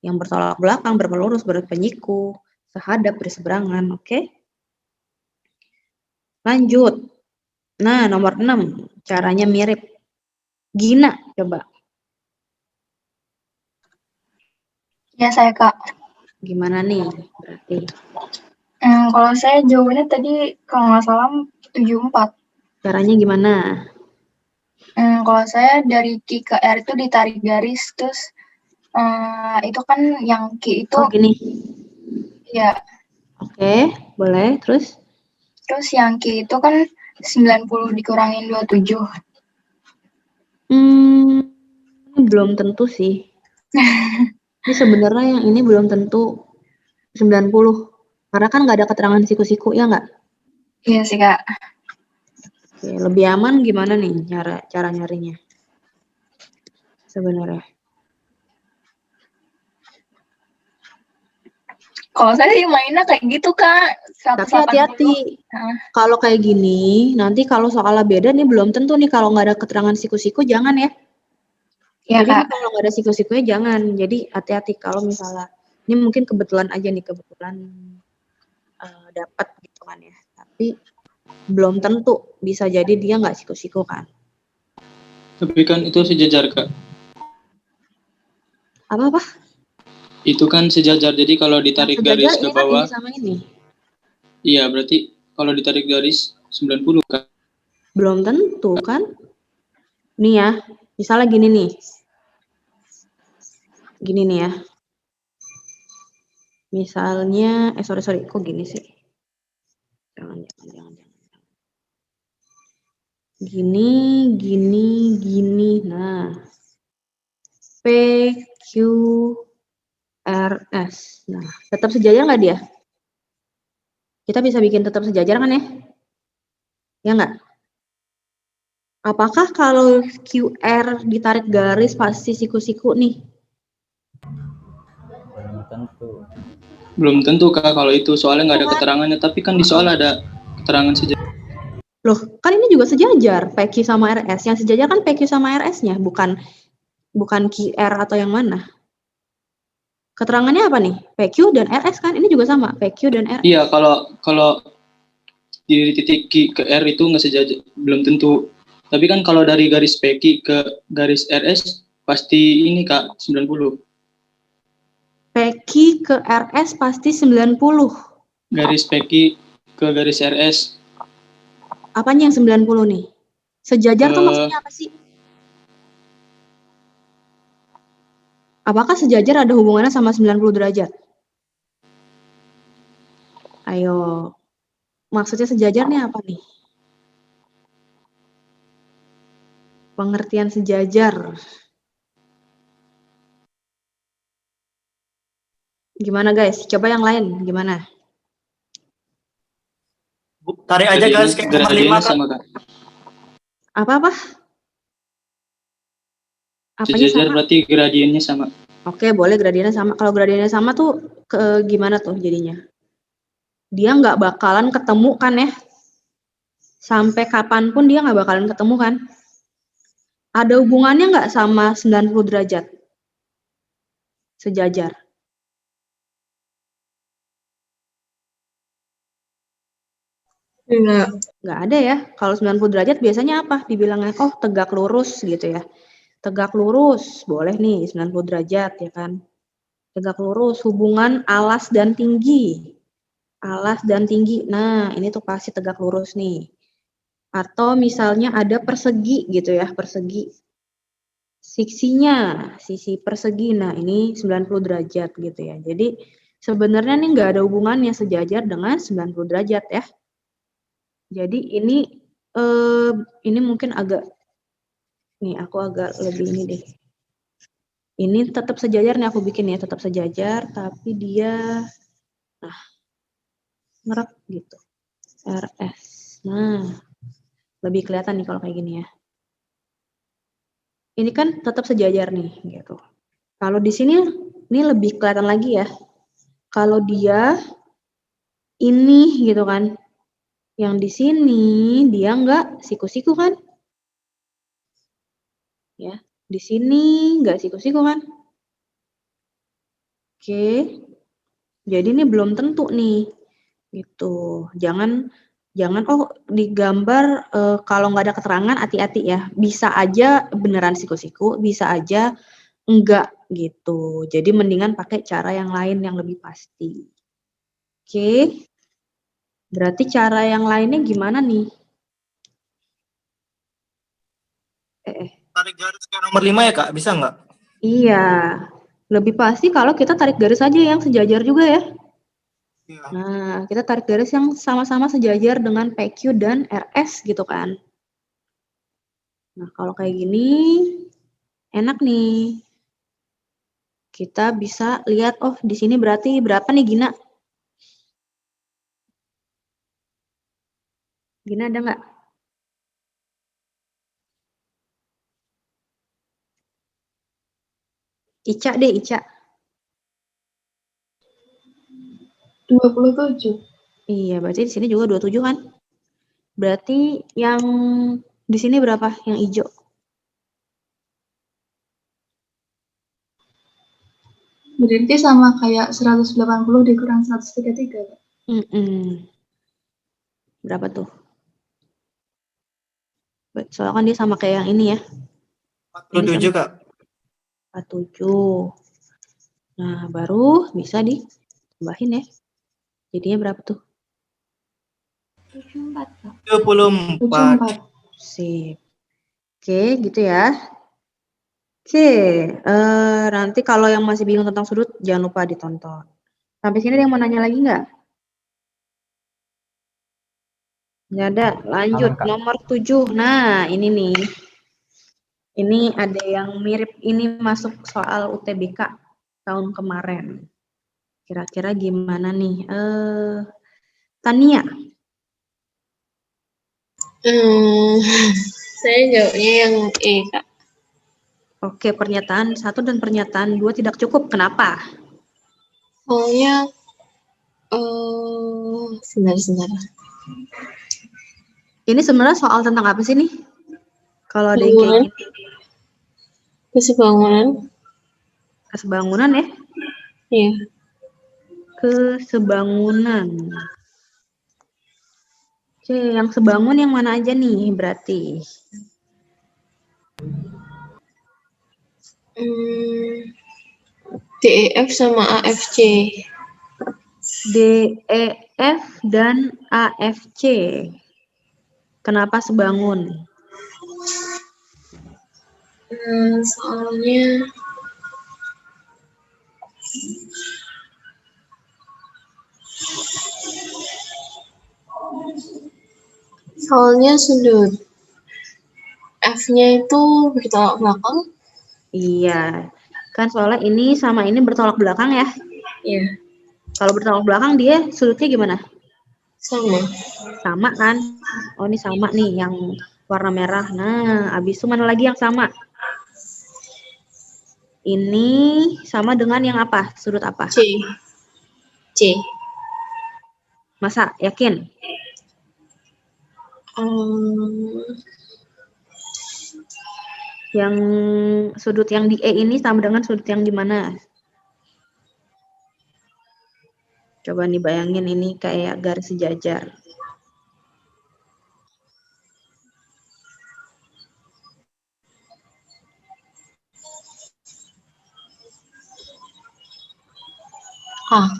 Yang bertolak belakang, berpelurus, berpenyiku, sehadap, berseberangan. Oke. Lanjut. Nah, nomor 6. Caranya mirip. Gina, coba. Ya, saya, Kak. Gimana nih berarti? Kalau saya jawabannya tadi kalau nggak salah 74. Caranya gimana? Kalau saya dari Q ke R itu ditarik garis, terus itu kan yang Q itu Gini. ya, Oke, boleh. Terus yang Q itu kan 90 dikurangin 27. Belum tentu sih. Ini sebenarnya yang ini belum tentu 90. Karena kan nggak ada keterangan siku-siku, ya nggak? Iya sih, Kak. Oke, lebih aman gimana nih cara nyarinya? sebenarnya. Kalau saya sih mainnya kayak gitu, Kak. Tapi hati-hati. Kalau kayak gini, nanti kalau soalnya beda nih belum tentu nih kalau nggak ada keterangan siku-siku jangan ya. Ya, Jadi Kak. nih kalau nggak ada siku-sikunya jangan. Jadi hati-hati kalau misalnya ini mungkin kebetulan aja nih dapat gitu kan ya. Tapi belum tentu bisa jadi dia nggak siku-siku kan. Tapi kan itu sejajar, Kak. Apa-apa? Itu kan sejajar, jadi kalau ditarik garis ke Ini kan bawah, ini sama ini. iya berarti kalau ditarik garis 90, Kak. Belum tentu kan. Nih ya, misalnya gini nih. Gini nih ya. Misalnya, sorry, kok gini sih? Jangan. Gini. Nah, PQRS. Nah, tetap sejajar nggak dia? Kita bisa bikin tetap sejajar kan ya? Ya nggak? Apakah kalau QR ditarik garis pasti siku-siku nih? Belum tentu. Belum tentu, Kak, kalau itu soalnya nggak ada keterangannya, tapi kan di soal ada keterangan sejajar. Loh, kan ini juga sejajar, PQ sama RS. Yang sejajar kan PQ sama RS-nya, bukan QR atau yang mana. Keterangannya apa nih? PQ dan RS kan? Ini juga sama, PQ dan RS. Iya, kalau di titik Q ke R itu nggak sejajar, belum tentu. Tapi kan kalau dari garis PQ ke garis RS pasti ini, Kak, 90. PQ ke RS pasti 90. Garis PQ ke garis RS. Apanya yang 90 nih? Sejajar tuh maksudnya apa sih? Apakah sejajar ada hubungannya sama 90 derajat? Ayo. Maksudnya sejajar nih apa nih? Pengertian sejajar. Gimana guys? Coba yang lain gimana? Tarik aja garis kayak nomor 5, Gradiennya Kak. sama, Kak. Apa? Apanya Sejajar sama? berarti gradiennya sama. Oke, boleh gradiennya sama. Kalau gradiennya sama tuh gimana tuh jadinya? Dia nggak bakalan ketemu kan ya? Sampai kapanpun dia nggak bakalan ketemu kan? Ada hubungannya nggak sama 90 derajat? Sejajar. Nggak ada ya. Kalau 90 derajat biasanya apa? Dibilangnya, oh tegak lurus gitu ya. Tegak lurus, boleh nih 90 derajat ya kan. Tegak lurus, hubungan alas dan tinggi. Alas dan tinggi, nah ini tuh pasti tegak lurus nih. Atau misalnya ada persegi gitu ya, persegi. Sisi persegi, nah ini 90 derajat gitu ya. Jadi sebenarnya nih nggak ada hubungannya sejajar dengan 90 derajat ya. Jadi ini mungkin agak, nih aku agak lebih ini deh. Ini tetap sejajar nih aku bikin ya, tetap sejajar, tapi dia, nah, ngerap gitu. RS. Nah, lebih kelihatan nih kalau kayak gini ya. Ini kan tetap sejajar nih, gitu. Kalau di sini, ini lebih kelihatan lagi ya. Kalau dia ini gitu kan, yang di sini dia nggak siku-siku kan? Ya, di sini nggak siku-siku kan? Oke, jadi ini belum tentu nih, gitu. Jangan digambar kalau nggak ada keterangan hati-hati ya. Bisa aja beneran siku-siku, bisa aja enggak gitu. Jadi mendingan pakai cara yang lain yang lebih pasti. Oke. Berarti cara yang lainnya gimana nih? Tarik garis kayak nomor 5 ya, Kak? Bisa nggak? Iya. Lebih pasti kalau kita tarik garis aja yang sejajar juga ya. Iya. Nah, kita tarik garis yang sama-sama sejajar dengan PQ dan RS gitu kan. Nah, kalau kayak gini enak nih. Kita bisa lihat, oh di sini berarti berapa nih Gina? Gina ada nggak? Ica deh, Ica. 27. Iya, berarti di sini juga 27 kan? Berarti yang di sini berapa? Yang hijau? Berarti sama kayak 180 dikurang 133. Kak. Berapa tuh? Soalnya kan dia sama kayak yang ini ya. 47 Kak. 47. Nah, baru bisa ditambahin ya. Jadinya berapa tuh? 74, Kak. 74. 74. Sip. Oke, gitu ya. Oke, nanti kalau yang masih bingung tentang sudut, jangan lupa ditonton. Sampai sini ada yang mau nanya lagi nggak? Nggak ada. Lanjut, Aman, Kak. nomor 7. Nah, ini nih. Ini ada yang mirip, ini masuk soal UTBK tahun kemarin. Kira-kira gimana nih? Tania. Saya jawabnya yang E, Kak. Oke, pernyataan 1 dan pernyataan 2 tidak cukup. Kenapa? Soalnya, sebentar. Ini sebenarnya soal tentang apa sih nih? Kalau ada yang kayak Bangunan, gini, kesebangunan, kesebangunan ya? iya. Kesebangunan. Oke, yang sebangun yang mana aja nih berarti? DEF sama AFC. DEF dan AFC. Kenapa sebangun? Soalnya sudut F-nya itu bertolak belakang. Iya, kan soalnya ini sama ini bertolak belakang ya. Iya, Kalau bertolak belakang dia sudutnya gimana? sama. Sama kan? Oh, ini sama nih yang warna merah. Nah, habis itu mana lagi yang sama? Ini sama dengan yang apa? Sudut apa? C. C. Masa? Yakin? Yang sudut yang di E ini sama dengan sudut yang di mana? Coba nih bayangin ini kayak garis sejajar. A.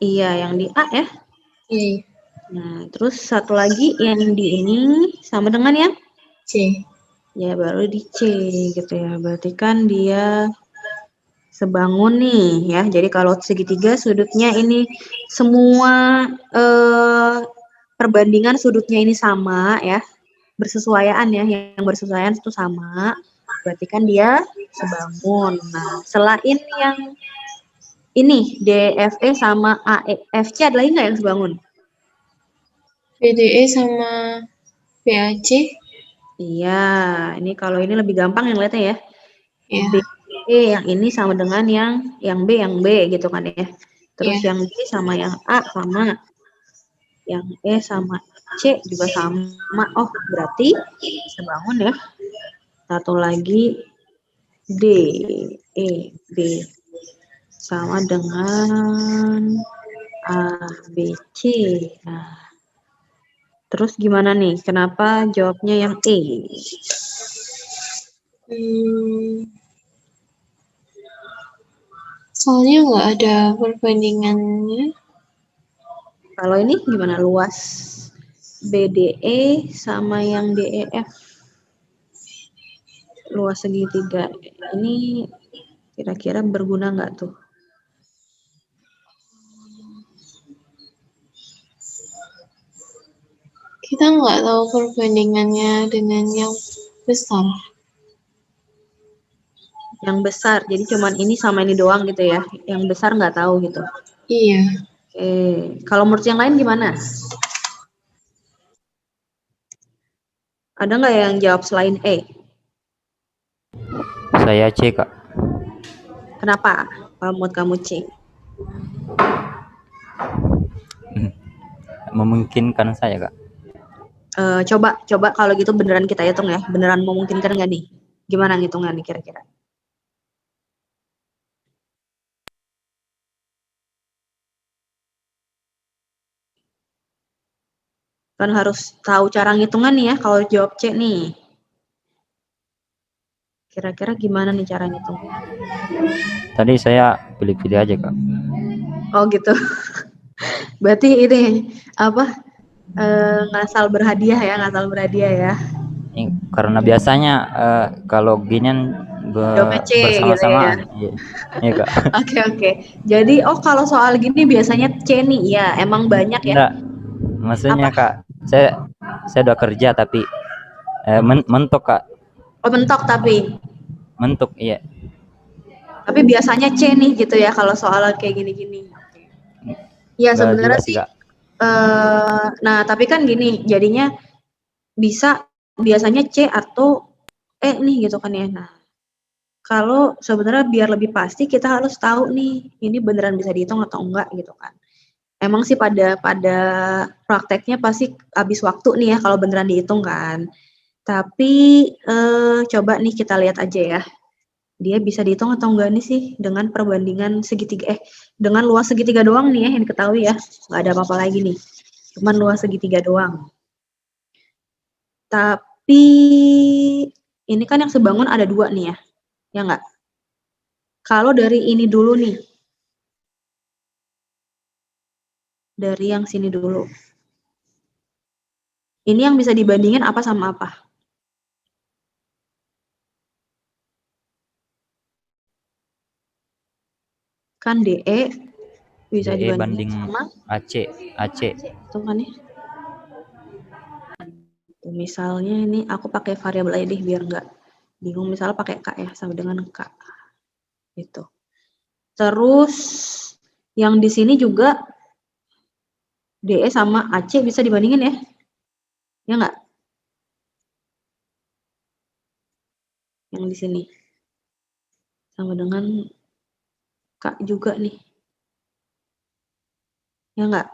Iya, yang di A ya. Iya. Nah, terus satu lagi yang di ini sama dengan yang C. ya baru di C gitu ya. Berarti kan dia sebangun nih ya. Jadi kalau segitiga sudutnya ini semua perbandingan sudutnya ini sama ya. Bersesuaian ya, yang bersesuaian itu sama. Berarti kan dia sebangun. Nah, selain yang ini DFE sama AFC ada lagi nggak yang sebangun? BDE sama BAC. Iya, ini kalau ini lebih gampang yang lihatnya ya. Ya. B yang ini sama dengan yang B gitu kan ya. Terus yang B sama yang A sama. Yang E sama C juga sama. Oh, berarti sebangun ya. Satu lagi D, E, B sama dengan A, B, C. Nah, terus gimana nih? Kenapa jawabnya yang E? Soalnya nggak ada perbandingannya. Kalau ini gimana? Luas BDE sama yang DEF. Luas segitiga. Ini kira-kira berguna nggak tuh? Kita nggak tahu perbandingannya dengan yang besar. Yang besar, jadi cuman ini sama ini doang gitu ya. Yang besar nggak tahu gitu. Iya. Oke, kalau menurut yang lain gimana? Ada nggak yang jawab selain E? Saya C, Kak. Kenapa? Kalau menurut kamu C? Memungkinkan saya, Kak. Coba kalau gitu beneran kita hitung ya. Beneran memungkinkan nggak nih? Gimana ngitungan nih kira-kira? Kan harus tahu cara ngitungan nih ya kalau jawab C nih. Kira-kira gimana nih cara ngitung? Tadi saya pilih-pilih aja, Kak. Oh gitu. Berarti ini apa? Ngasal berhadiah ya. Karena biasanya kalau ginian Jawabnya C gitu ya. bersama-samaan. Iya, Kak. Oke. Jadi kalau soal gini biasanya C nih ya. Emang banyak ya. Enggak, maksudnya Kak, saya udah kerja tapi mentok, Kak. Oh mentok tapi. Mentok, iya. Tapi biasanya C nih gitu ya kalau soal kayak gini-gini. Ya Enggak sebenarnya juga sih. Kak. Nah tapi kan gini, jadinya bisa biasanya C atau E nih gitu kan ya. Nah kalau sebenarnya biar lebih pasti kita harus tahu nih ini beneran bisa dihitung atau enggak gitu kan. Emang sih pada prakteknya pasti habis waktu nih ya kalau beneran dihitung kan. Tapi coba nih kita lihat aja ya. Dia bisa dihitung atau enggak nih sih dengan perbandingan segitiga dengan luas segitiga doang nih ya yang diketahui ya. Nggak ada apa-apa lagi nih. Cuman luas segitiga doang. Tapi ini kan yang sebangun ada 2 nih ya. Ya enggak? Kalau dari ini dulu nih. Dari yang sini dulu. Ini yang bisa dibandingin apa sama apa? Kan DE bisa DE dibandingin banding sama AC. itu kan ya. Misalnya ini aku pakai variabel aja deh biar nggak bingung. Misalnya pakai K ya sama dengan K. Gitu. Terus yang di sini juga DE sama AC bisa dibandingin ya. Ya nggak? Yang di sini. Sama dengan K juga nih. Ya nggak?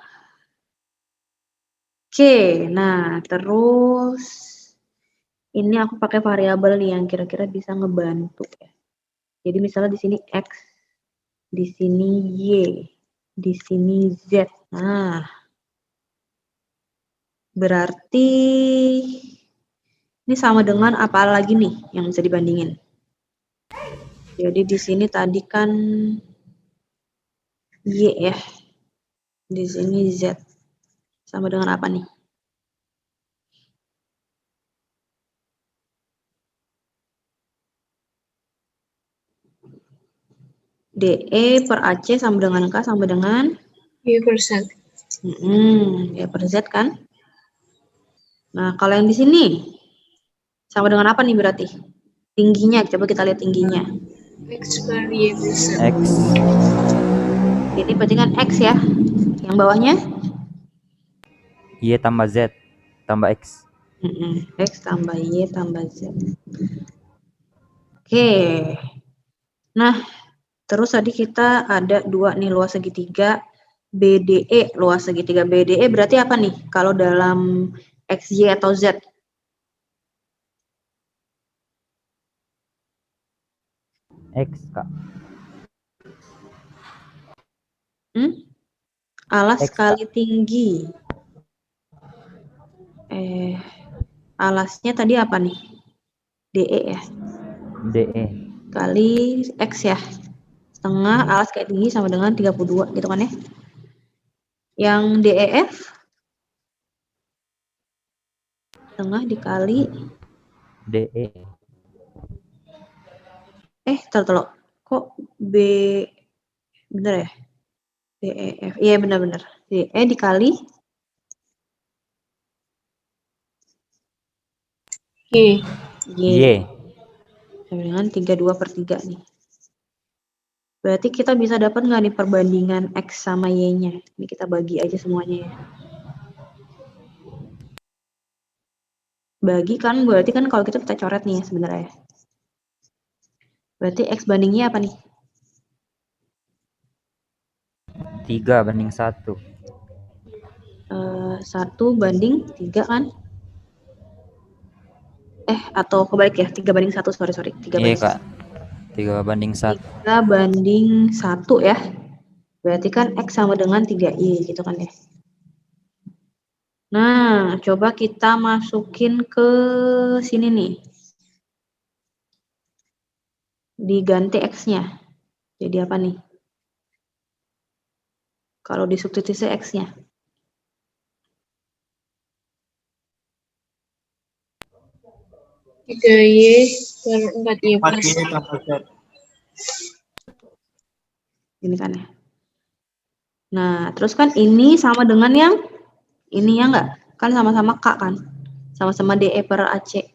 Oke, nah terus ini aku pakai variabel nih yang kira-kira bisa ngebantu ya. Jadi misalnya di sini X, di sini Y, di sini Z. Nah, berarti ini sama dengan apa lagi nih yang bisa dibandingin? Jadi di sini tadi kan Y ya. Di sini Z. Sama dengan apa nih? DE per AC sama dengan K sama dengan Y per Z. Y per Z kan? Nah, kalau yang di sini sama dengan apa nih berarti? Tingginya, coba kita lihat tingginya. X per Y per Z. X. Ini berarti kan X ya. Yang bawahnya? Y tambah Z tambah X. X tambah Y tambah Z. Oke. Nah, terus tadi kita ada 2 nih luas segitiga. BDE luas segitiga. BDE berarti apa nih? Kalau dalam X, Y atau Z? X, Kak. Alas X, kali Kak. tinggi. Alasnya tadi apa nih? DE ya? DE. Kali X ya? Setengah alas kali tinggi sama dengan 32 gitu kan ya? Yang DEF? Setengah dikali DE. Terlalu. Kok B bener ya? DEF. Iya benar-benar. DE dikali Y. Y. Sama dengan 32/3 nih. Berarti kita bisa dapat nggak nih perbandingan X sama Y-nya? Ini kita bagi aja semuanya ya. Bagi kan berarti kan kalau kita coret nih ya sebenarnya. Berarti X bandingnya apa nih? 3:1. 1:3 kan? Atau kebalik ya, 3:1, sorry, 3 Iya banding kak, 3:1. 3:1 ya. Berarti kan X sama dengan 3Y gitu kan ya. Nah, coba kita masukin ke sini nih. Diganti X-nya. Jadi apa nih? Kalau disubstitusi X-nya. 3Y per 4Y plus 4Y tambah Z. Ini kan ya. Nah, terus kan ini sama dengan yang ini ya enggak? Kan sama-sama K kan? Sama-sama DE per AC.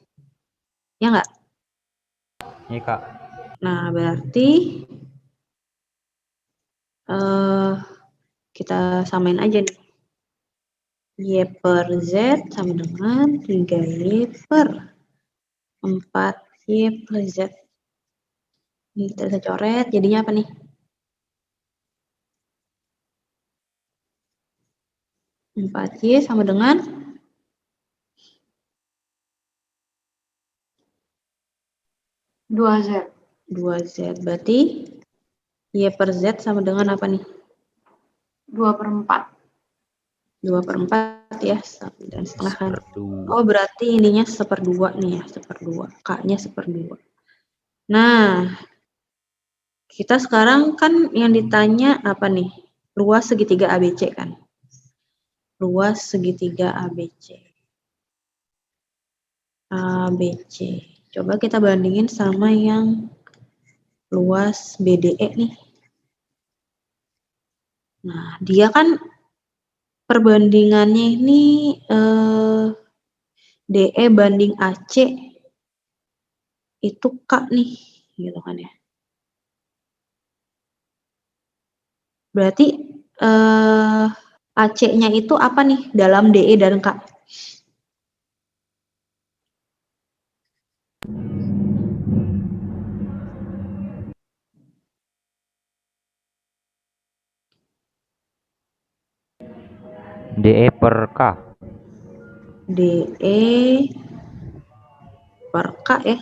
Ya enggak? Iya kak. Nah, berarti kita samain aja nih. Y per Z sama dengan 3Y per 4Y plus Z. Ini kita bisa coret, jadinya apa nih? 4Y sama dengan 2Z. 2Z. Berarti Y per Z sama dengan apa nih? 2/4. 2/4 ya, dan setengah kan. 1/2. Oh, berarti ininya 1/2 nih ya, 1/2. K-nya 1/2. Nah, kita sekarang kan yang ditanya apa nih? Luas segitiga ABC kan? Luas segitiga ABC. ABC. Coba kita bandingin sama yang luas BDE nih. Nah, dia kan perbandingannya ini DE banding AC itu K nih, gitu kan ya. Berarti AC-nya itu apa nih dalam DE dan K? DE per K. DE per K ya.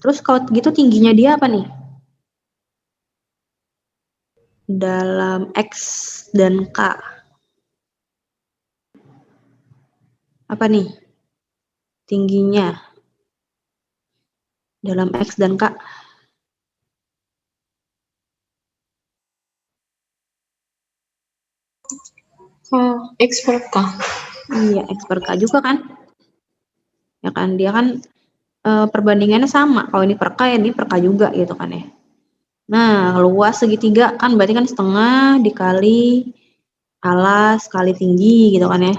Terus kalau gitu tingginya dia apa nih? Dalam X dan K. Apa nih? Tingginya dalam X dan K. X per K. Iya, X per K juga kan? Ya kan, dia kan perbandingannya sama. Kalau ini per K ya ini per K juga gitu kan ya. Nah, luas segitiga kan berarti kan setengah dikali alas kali tinggi gitu kan ya.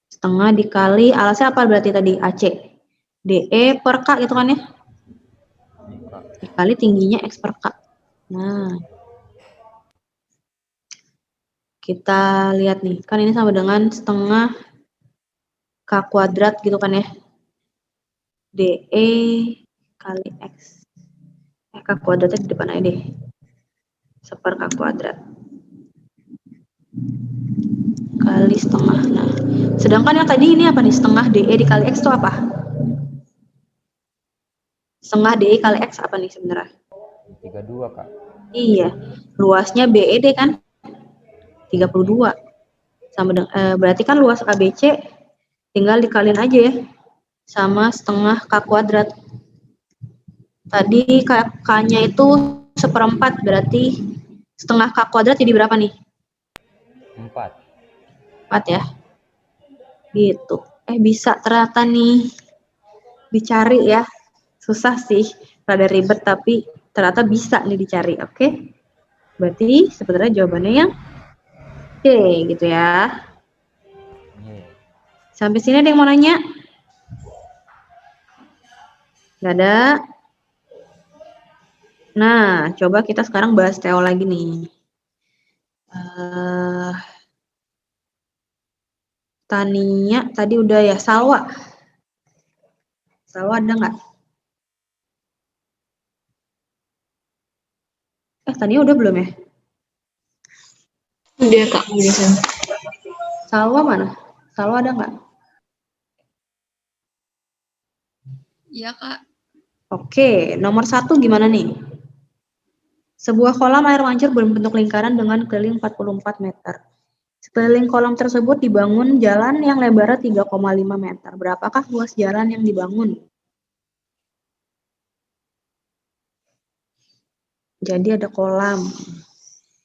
Setengah dikali alasnya apa berarti tadi? AC. DE per K gitu kan ya. Dikali tingginya X per K. Nah, kita lihat nih. Kan ini sama dengan setengah K kuadrat gitu kan ya. DE kali X. K kuadratnya di depan aja deh. 1/K kuadrat. Kali setengah. Nah, sedangkan yang tadi ini apa nih? Setengah DE dikali X itu apa? Setengah DE kali X apa nih sebenarnya? 32 kak. Iya, luasnya BED kan 32. Sama dengan, berarti kan luas ABC tinggal dikaliin aja ya sama setengah K kuadrat. Tadi K-nya itu 1/4, berarti setengah K kuadrat jadi berapa nih? 4. 4 ya. Gitu. Bisa ternyata nih dicari ya. Susah sih, rada ribet tapi ternyata bisa nih dicari, oke? Berarti sebenarnya jawabannya yang C gitu ya. Iya. Sampai sini ada yang mau nanya? Nggak ada? Nah, coba kita sekarang bahas Theo lagi nih. Tania tadi udah ya, Salwa. Salwa ada nggak? Tania udah belum ya? Dia Kak penjelasan. Salwa mana? Salwa ada nggak? Iya Kak. Oke, nomor 1 gimana nih? Sebuah kolam air mancur berbentuk lingkaran dengan keliling 44 meter. Sekeliling kolam tersebut dibangun jalan yang lebarnya 3,5 meter. Berapakah luas jalan yang dibangun? Jadi ada kolam.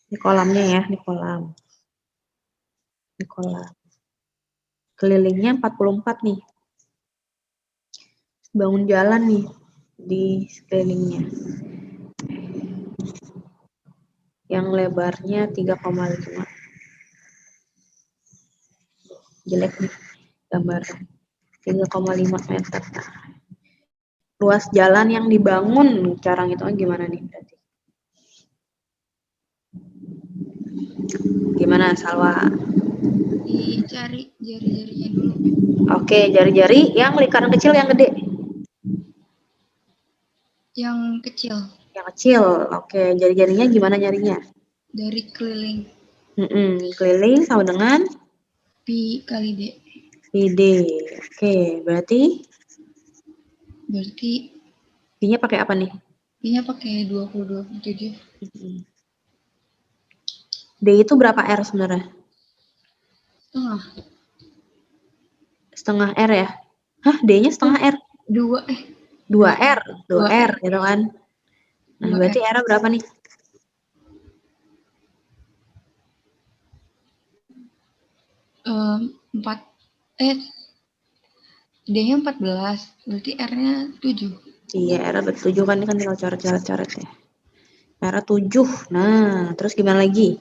Ini kolamnya ya, ini kolam. Ini kolam. Kelilingnya 44 nih. Bangun jalan nih di sekelilingnya. Yang lebarnya 3,5. Jelek nih gambar 3,5 meter. Nah, luas jalan yang dibangun cara ngitungnya gimana nih berarti? Gimana Salwa? Dicari jari-jarinya dulu. Oke, jari-jari yang lingkaran kecil yang gede. Yang kecil Yang kecil. Oke, jari-jarinya gimana nyarinya? dari keliling Keliling sama dengan pi kali D. PD. Oke, berarti Berarti D-nya pakai apa nih? pi-nya pakai 22,7. D itu berapa R sebenarnya? Setengah. Setengah R ya? Hah, D-nya setengah R? 2 R, 2 R gitu kan. Nah, 2 berarti R berapa nih? Empat D-nya 14, berarti R-nya 7. Iya, R ada 7 kan, ini kan tinggal coret-coret ya. R 7. Nah, terus gimana lagi?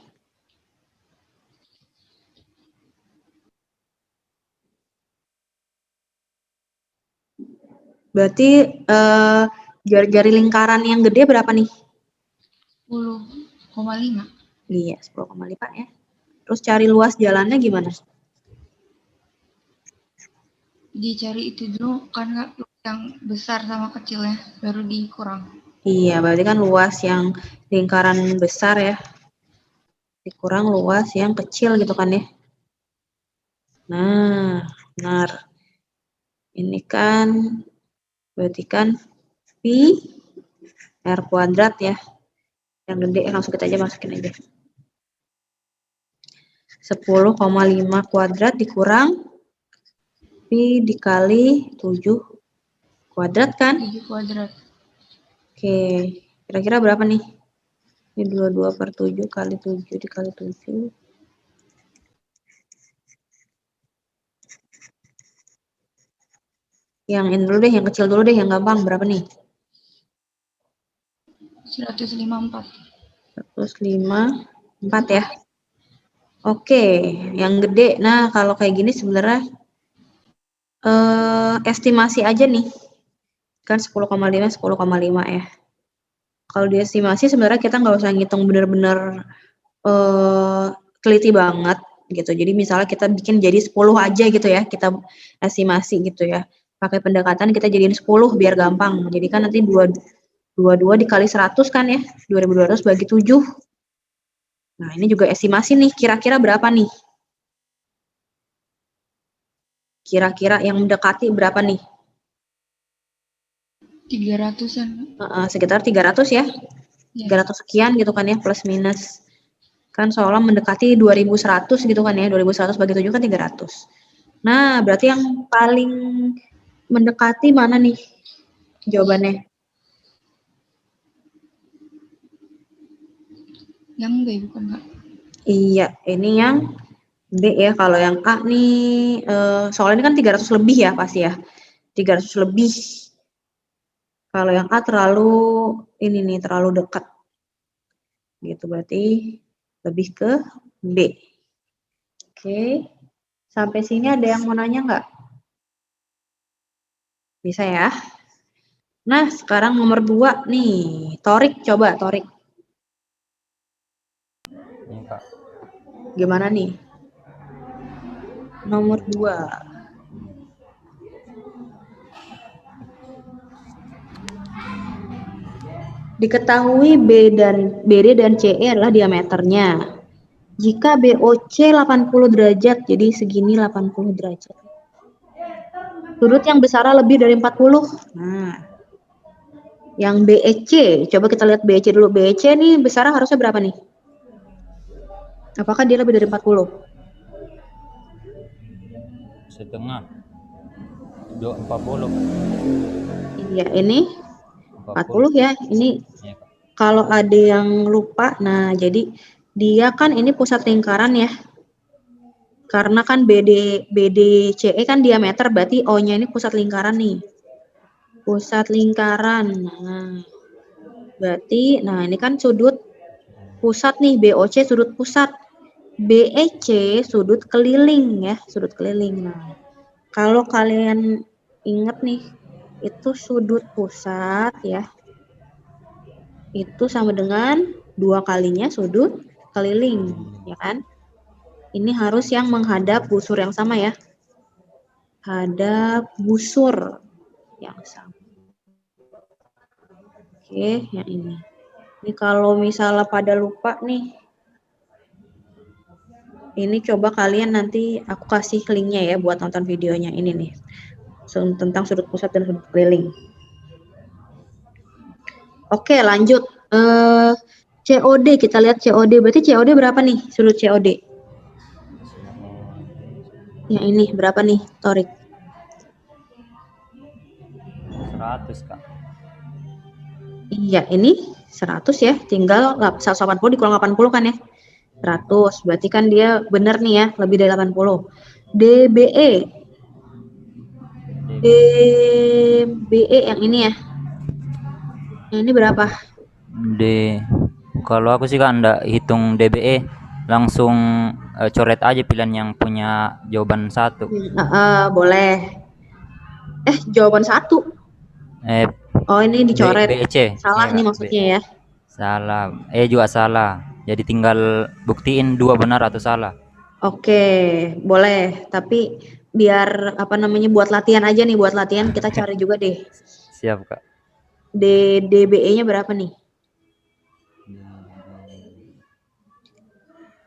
Berarti jari-jari lingkaran yang gede berapa nih? 10,5. Iya, 10,5 ya. Terus cari luas jalannya gimana? Dicari itu dulu kan Kak, yang besar sama kecilnya baru dikurang. Iya, berarti kan luas yang lingkaran besar ya. Dikurang luas yang kecil gitu kan ya. Nah, benar. Ini kan berarti kan pi R kuadrat ya. Yang gede langsung kita aja masukin aja. 10,5 kuadrat dikurang pi dikali 7 kuadrat kan? 7 kuadrat. Oke, kira-kira berapa nih? Ini 22/7 kali 7 dikali 7. Yang ini dulu deh, yang kecil dulu deh, yang gampang. Berapa nih? 154. 154 ya. Oke, yang gede. Nah, kalau kayak gini sebenarnya estimasi aja nih. Kan 10,5 ya. Kalau diestimasi sebenarnya kita nggak usah ngitung bener-bener teliti banget gitu. Jadi misalnya kita bikin jadi 10 aja gitu ya, kita estimasi gitu ya. Pakai pendekatan kita jadiin 10 biar gampang. Jadi kan nanti 22 dikali 100 kan ya, 2200 bagi 7. Nah, ini juga estimasi nih, kira-kira berapa nih? Kira-kira yang mendekati berapa nih? 300-an. Sekitar 300 ya. 300 sekian gitu kan ya, plus minus. Kan seolah mendekati 2100 gitu kan ya, 2100 bagi 7 kan 300. Nah, berarti yang paling mendekati mana nih jawabannya? Yang B bukan Kak? Iya, ini yang B ya. Kalau yang A nih, soalnya ini kan 300 lebih ya pasti ya. 300 lebih. Kalau yang A terlalu, ini nih, terlalu dekat. Gitu, berarti lebih ke B. Oke. Sampai sini ada yang mau nanya nggak? Bisa ya. Nah, sekarang nomor 2 nih. Torik, coba Torik. Ini Kak. Gimana nih? Nomor 2. Diketahui BD dan CE adalah diameternya. Jika BOC 80 derajat, jadi segini 80 derajat. Sudut yang besar lebih dari 40. Nah, yang BEC, coba kita lihat BEC dulu. BEC nih besar harusnya berapa nih? Apakah dia lebih dari 40? Setengah. 40. Iya, ini 40 ya. Ini Iya, Kak. kalau ada yang lupa, nah jadi dia kan ini pusat lingkaran ya. Karena kan BDCE kan diameter, berarti O-nya ini pusat lingkaran nih. Pusat lingkaran. Nah, berarti, nah ini kan sudut pusat nih, BOC sudut pusat. BEC sudut keliling ya, sudut keliling. Nah, kalau kalian ingat nih, itu sudut pusat ya, itu sama dengan 2 kalinya sudut keliling, ya kan? Ini harus yang menghadap busur yang sama ya. Hadap busur yang sama. Oke, yang ini. Ini kalau misalnya pada lupa nih, ini coba kalian nanti aku kasih linknya ya buat nonton videonya ini nih. Tentang sudut pusat dan sudut keliling. Oke, lanjut. COD, kita lihat COD. Berarti COD berapa nih sudut COD? Yang ini berapa nih, Torik? 100, Kak. Iya, ini 100 ya. Tinggal 180 dikurang 80 kan ya. 100. Berarti kan dia benar nih ya, lebih dari 80. DBE. DBE yang ini ya. Yang ini berapa? Kalau aku sih kan ndak hitung DBE, langsung coret aja pilihan yang punya jawaban 1. Boleh. Jawaban 1. Oh, ini dicoret. BEC. Salah Iya, nih Kak. maksudnya ya. Salah. Juga salah. Jadi tinggal buktiin 2 benar atau salah. Oke, boleh. Tapi biar apa namanya buat latihan aja nih, buat latihan kita cari juga deh. Siap, Kak. DBE-nya berapa nih?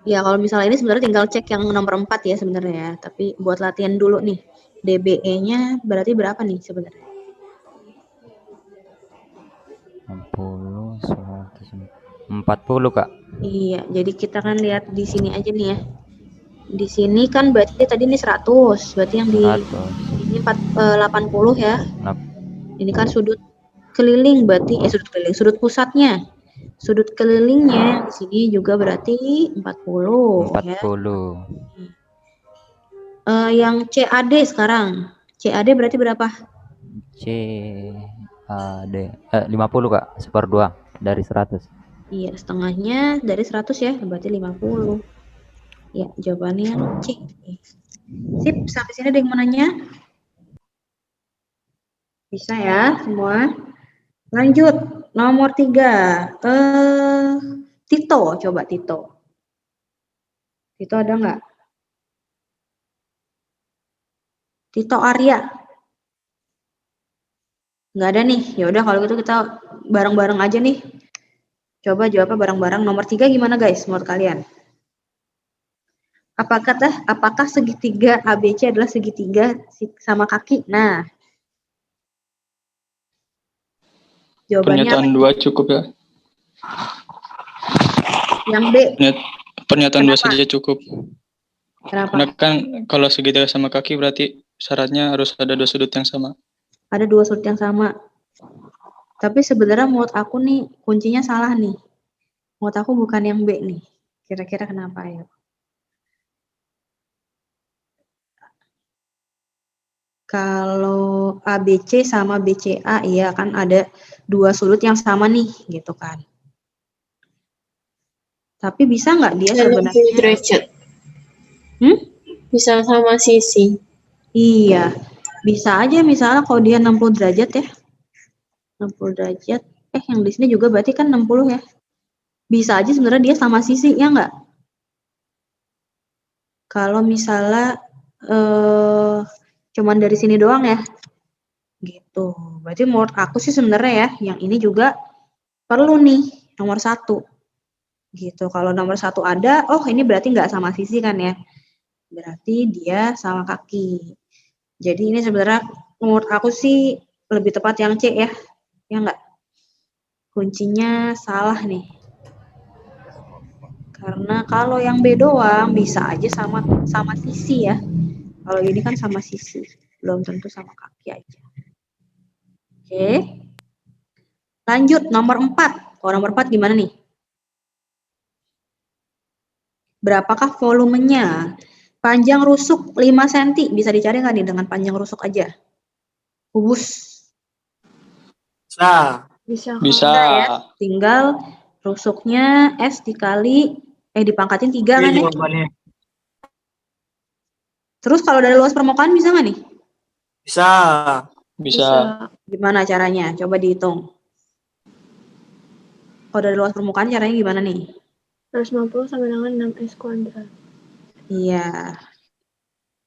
Ya, kalau misalnya ini sebenarnya tinggal cek yang nomor 4 ya sebenarnya ya. Tapi buat latihan dulu nih. DBE-nya berarti berapa nih sebenarnya? 60, 140, Kak. Iya, jadi kita kan lihat di sini aja nih ya. Di sini kan berarti tadi ini 100, berarti yang di 100. ini 80 ya. Nah, Ini kan sudut keliling berarti sudut pusatnya. Sudut kelilingnya di sini juga berarti 40 ya. 40. Yang CAD sekarang. CAD berarti berapa? CAD 50, Kak. 1/2 dari 100. Iya, setengahnya dari 100 ya, berarti 50. Ya, jawabannya C. Sip, sampai sini ada yang mau nanya? Bisa ya, semua? Lanjut, nomor 3. Tito, coba Tito. Tito ada nggak? Tito Arya. Nggak ada nih. Ya udah kalau gitu kita bareng-bareng aja nih. Coba jawabnya bareng-bareng. Nomor 3 gimana guys menurut kalian? Apakah segitiga ABC adalah segitiga sama kaki? Nah, jawabannya Pernyataan 2 cukup ya. yang B. Pernyataan 2 Kenapa? saja cukup. Kenapa? Karena kan kalau segitiga sama kaki berarti syaratnya harus ada 2 sudut yang sama. Ada 2 sudut yang sama. Tapi sebenarnya menurut aku nih kuncinya salah nih. Menurut aku bukan yang B nih. Kira-kira kenapa ya? Kalau ABC sama BCA, iya kan ada 2 sudut yang sama nih, gitu kan. Tapi bisa nggak dia sebenarnya? derajat. Bisa sama sisi. Iya, bisa aja misalnya kalau dia 60 derajat ya. 60 derajat. Yang di sini juga berarti kan 60 ya. Bisa aja sebenarnya dia sama sisi, ya nggak? Kalau misalnya cuman dari sini doang ya. Gitu. Berarti menurut aku sih sebenarnya ya, yang ini juga perlu nih, nomor 1. Gitu. Kalau nomor 1 ada, oh ini berarti nggak sama sisi kan ya. Berarti dia sama kaki. Jadi ini sebenarnya menurut aku sih lebih tepat yang C ya. Ya nggak? Kuncinya salah nih. Karena kalau yang B doang bisa aja sama sisi ya. Kalau ini kan sama sisi, belum tentu sama kaki aja. Oke. Lanjut nomor 4. Kalau nomor 4 gimana nih? Berapakah volumenya? Panjang rusuk 5 cm. Bisa dicari nggak nih dengan panjang rusuk aja? Kubus. Bisa. Bisa. Bisa. Ya. Tinggal rusuknya S dikali, dipangkatin 3 kan ya? Jawabannya. Terus kalau dari luas permukaan bisa nggak nih? Bisa. Bisa. Gimana caranya? Coba dihitung. Kalau dari luas permukaan caranya gimana nih? 150 sama dengan 6S kuadrat. Iya.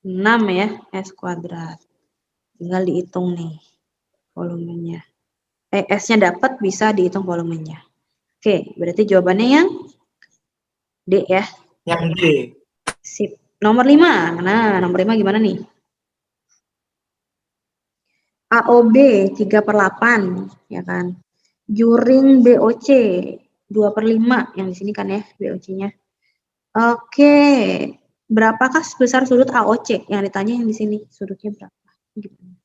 6 ya, S kuadrat. Tinggal dihitung nih volumenya. S-nya dapat, bisa dihitung volumenya. Oke, berarti jawabannya yang D ya. Yang D. Sip. Nomor 5. Nah, nomor 5 gimana nih? AOB 3/8, ya kan? Juring BOC 2/5, yang di sini kan ya, BOC-nya. Oke. Berapakah besar sudut AOC? Yang ditanya yang di sini, sudutnya berapa? Gimana?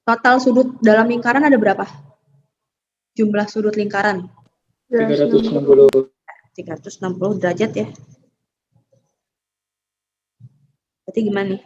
Total sudut dalam lingkaran ada berapa? Jumlah sudut lingkaran? 360. 360 derajat ya. Berarti gimana nih?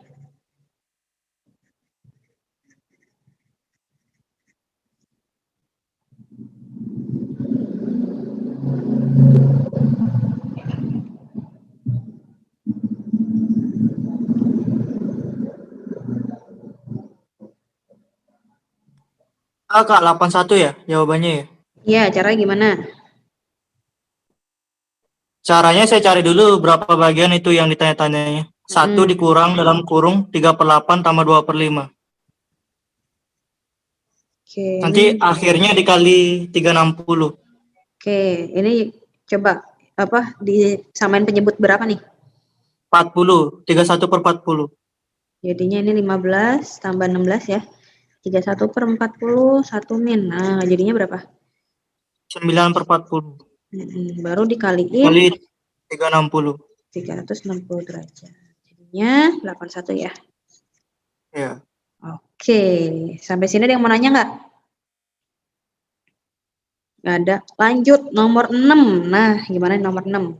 Kak, 81 ya jawabannya ya? Iya, caranya gimana? Caranya saya cari dulu berapa bagian itu yang ditanya-tanyanya. 1 dikurang dalam kurung 3/8 tambah 2/5. Oke, Nanti ini, akhirnya dikali 360. oke, ini coba disamain penyebut berapa nih? 40. 31/40. Jadinya ini 15 tambah 16 ya. 31/40, 1 min. Nah, jadinya berapa? 9/40. Baru dikaliin Kali 360. 360 derajat. Jadinya 81 ya. Ya. Oke, sampai sini ada yang mau nanya nggak? Nggak ada. Lanjut, nomor 6. Nah, gimana nomor 6?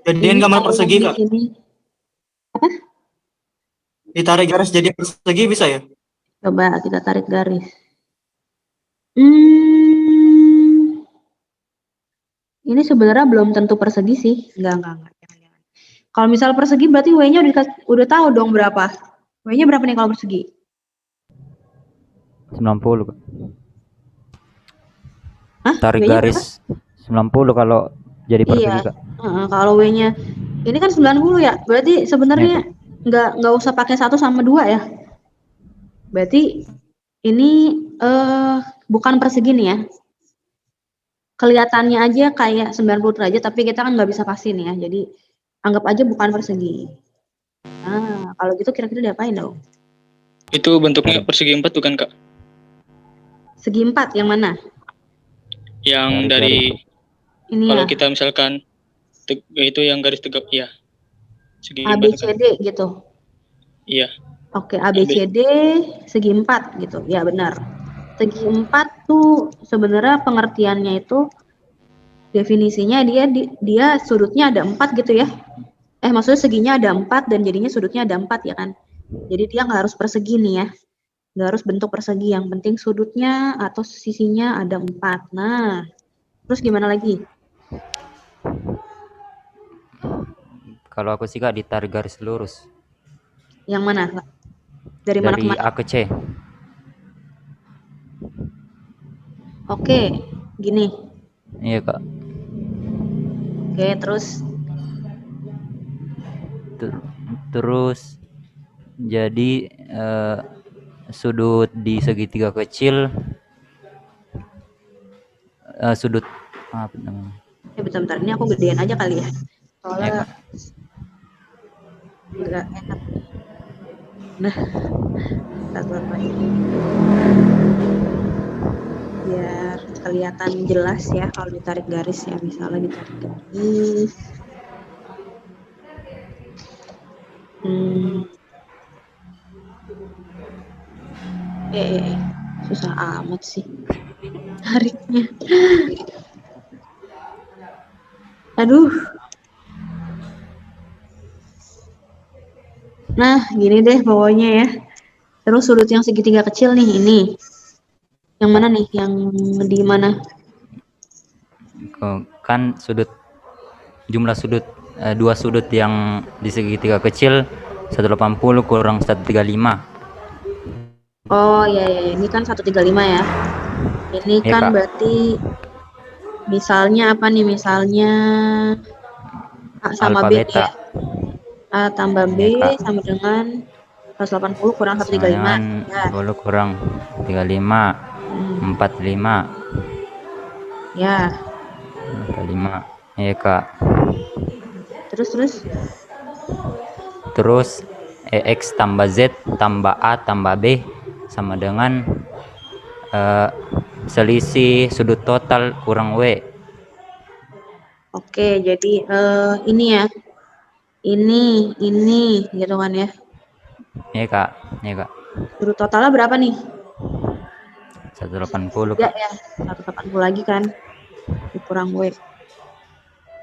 Jadiin gambar persegi, Kak. Apa? Ditarik garis jadi persegi bisa ya? Coba kita tarik garis. Ini sebenarnya belum tentu persegi sih. Enggak. Jangan. Kalau misal persegi berarti W-nya udah tahu dong berapa. W-nya berapa nih kalau persegi? 90. Hah? Tarik W-nya garis 90 kalau jadi persegi, Iya. Kak. Kalau W-nya ini kan 90 ya. Berarti sebenarnya nggak usah pakai 1 sama 2 ya. Berarti ini bukan persegi nih ya. Kelihatannya aja kayak 90 derajat, tapi kita kan nggak bisa pasti nih ya. Jadi anggap aja bukan persegi. Nah, kalau gitu kira-kira diapain dong? Itu bentuknya persegi 4 bukan, Kak? Segi 4 yang mana? Yang Garis. dari Ini kalau ya, kita misalkan itu yang garis tegap ya. Segi 4 kan? ABCD gitu. Iya. Oke, ABCD segi 4 gitu. Ya, benar. Segi 4 tuh sebenarnya pengertiannya itu definisinya dia sudutnya ada 4 gitu ya. Maksudnya seginya ada 4 dan jadinya sudutnya ada 4 ya kan. Jadi dia nggak harus persegi nih ya. Nggak harus bentuk persegi, yang penting sudutnya atau sisinya ada 4. Nah, terus gimana lagi? Kalau aku sih, Kak, ditarik garis lurus. Yang mana? Dari mana ke Dari mana? A ke C. Oke, gini. Iya, Kak. Oke, terus Terus jadi sudut di segitiga kecil, sudut apa namanya? Bentar-bentar, ini aku gedein aja kali ya. Ya, Soalnya Kak. nggak enak. Nah, satu lagi. Biar kelihatan jelas ya kalau ditarik garis ya, misalnya ditarik garis. Susah amat sih tariknya. Aduh. Nah, gini deh pokoknya ya. Terus sudut yang segitiga kecil nih, ini. Yang mana nih? Yang di mana? Kan jumlah sudut, dua sudut yang di segitiga kecil 180 kurang 135. Oh iya, ini kan 135 ya. Ini Ya, kan Kak. berarti misalnya apa nih? Misalnya A sama Alfa B beta ya. A tambah B Ya, Kak. sama dengan 180 kurang sama 135. dengan Ya. 10 kurang 35 Hmm. 45 Ya. 45. Ya, Kak. Terus X tambah Z tambah A tambah B sama dengan selisih sudut total kurang W. oke, jadi ini ya. Ini gitu kan ya. Ya, Kak. Ya, Kak. Sudut totalnya berapa nih? 180, Ya, Kak. 180 lagi kan. Dikurang W.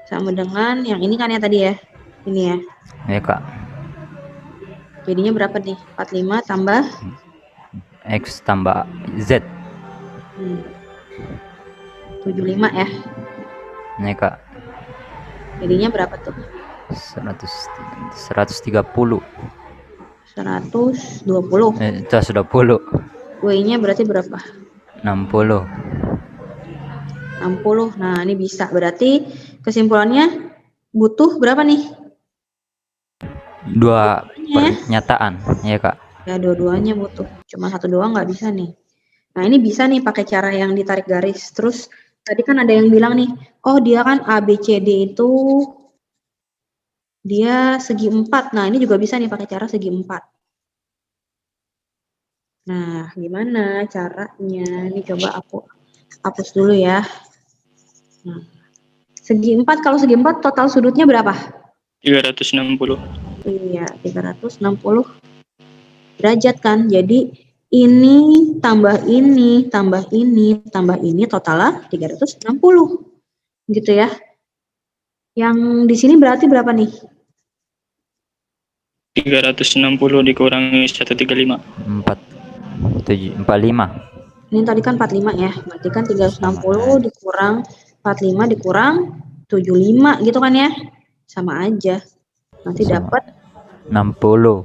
Sama dengan yang ini kan ya tadi ya. Ini ya. Ya, Kak. Jadinya berapa nih? 45 tambah X tambah Z. 75 ya. Ya, Kak. Jadinya berapa tuh? 130. 120. 120. W-nya berarti berapa? 60. 60. Nah, ini bisa. Berarti kesimpulannya butuh berapa nih? Dua pernyataan, ya, Kak. Ya, dua-duanya butuh. Cuma satu doang nggak bisa nih. Nah, ini bisa nih pakai cara yang ditarik garis. Terus tadi kan ada yang bilang nih, oh dia kan ABCD itu dia segi 4. Nah, ini juga bisa nih pakai cara segi 4. Nah, gimana caranya? Ini coba aku hapus dulu ya. Nah, segi 4, kalau segi 4 total sudutnya berapa? 360. Iya, 360 derajat kan. Jadi ini tambah ini, tambah ini, tambah ini totalnya 360. Gitu ya. Yang di sini berarti berapa nih? 360 dikurangi 135. 45. Ini tadi kan 45 ya. Berarti kan 360 dikurang 45 dikurang 75 gitu kan ya. Sama aja. Nanti Sama. dapat 60.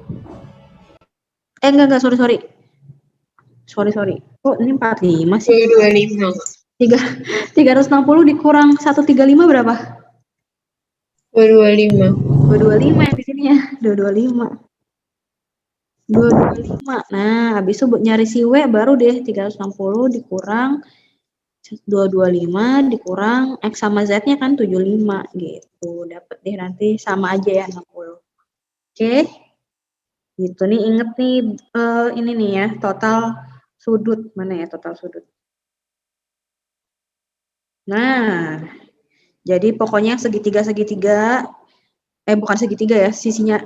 Enggak, sorry. Oh, ini 45 sih. 225. 360 dikurang 135 berapa? 225. 225 yang di sini ya. 225. Nah, habis itu buat nyari si W baru deh 360 dikurang 225 dikurang X sama Z-nya kan 75 gitu. Dapat deh nanti sama aja ya 60. Oke. Gitu nih, inget nih ini nih ya, total sudut. Mana ya total sudut? Nah, jadi pokoknya segitiga, bukan segitiga ya, sisinya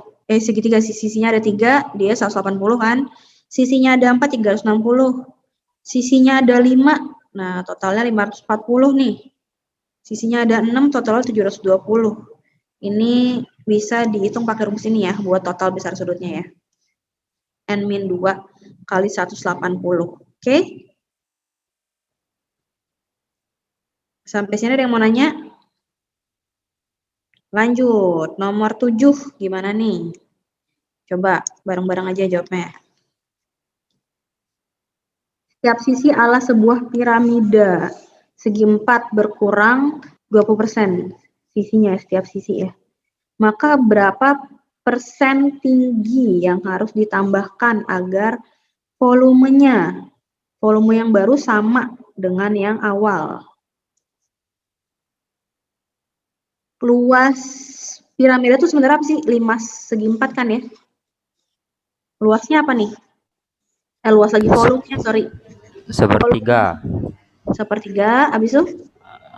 ada 3, dia 180 kan. Sisinya ada 4, 360. Sisinya ada 5, nah totalnya 540 nih. Sisinya ada 6, totalnya 720. Ini bisa dihitung pakai rumus ini ya, buat total besar sudutnya ya. N-2 kali 180. Oke? Sampai sini ada yang mau nanya? Lanjut, nomor 7 gimana nih? Coba bareng-bareng aja jawabnya. Setiap sisi adalah sebuah piramida. Segi 4 berkurang 20% sisinya, setiap sisi ya. Maka berapa persen tinggi yang harus ditambahkan agar volumenya. Volume yang baru sama dengan yang awal. Luas piramida itu sebenarnya apa sih? 5/4 kan ya? Luasnya apa nih? Luas lagi volumenya, sorry. Sepertiga. Sepertiga, habis itu?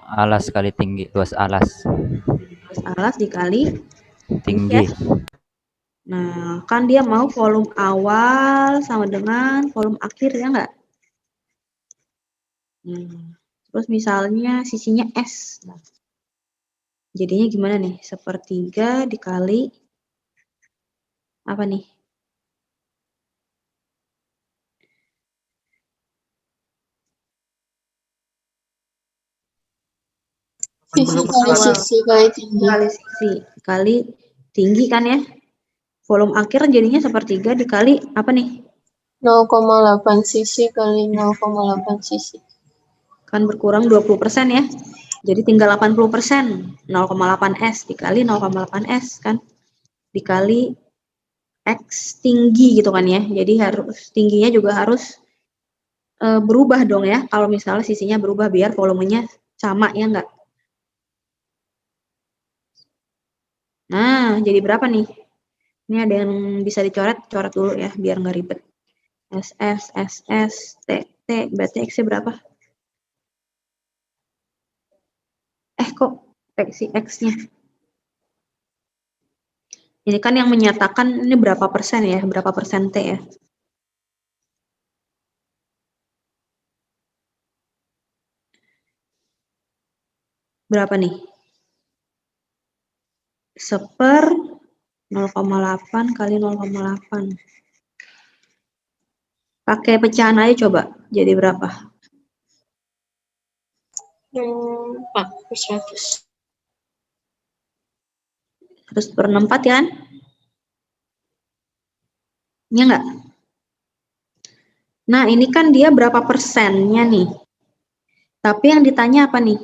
Alas kali tinggi, luas alas. Luas alas dikali Tinggi. ya. Nah, kan dia mau volume awal sama dengan volume akhir, ya nggak? Terus misalnya sisinya S. Nah, jadinya gimana nih? Sepertiga dikali apa nih? Sisi kali sisi kali tinggi. Kali sisi kali tinggi kan ya? Volume akhir jadinya sepertiga dikali apa nih? 0,8 sisi kali 0,8 sisi. Kan berkurang 20% ya. Jadi tinggal 80%. 0,8 S dikali 0,8 S kan? Dikali X tinggi gitu kan ya. Jadi harus tingginya juga harus berubah dong ya. Kalau misalnya sisinya berubah biar volumenya sama ya enggak? Nah, jadi berapa nih? Ini ada yang bisa dicoret, coret dulu ya, biar nggak ribet. SS, SS, T, T, berarti X-nya berapa? Kok si X-nya? Ini kan yang menyatakan ini berapa persen ya, berapa persen T ya. Berapa nih? 1/0,8 kali 0,8. Pakai pecahan aja coba, jadi berapa? 4/100. 100/64 ya kan? Iya nggak? Nah, ini kan dia berapa persennya nih? Tapi yang ditanya apa nih?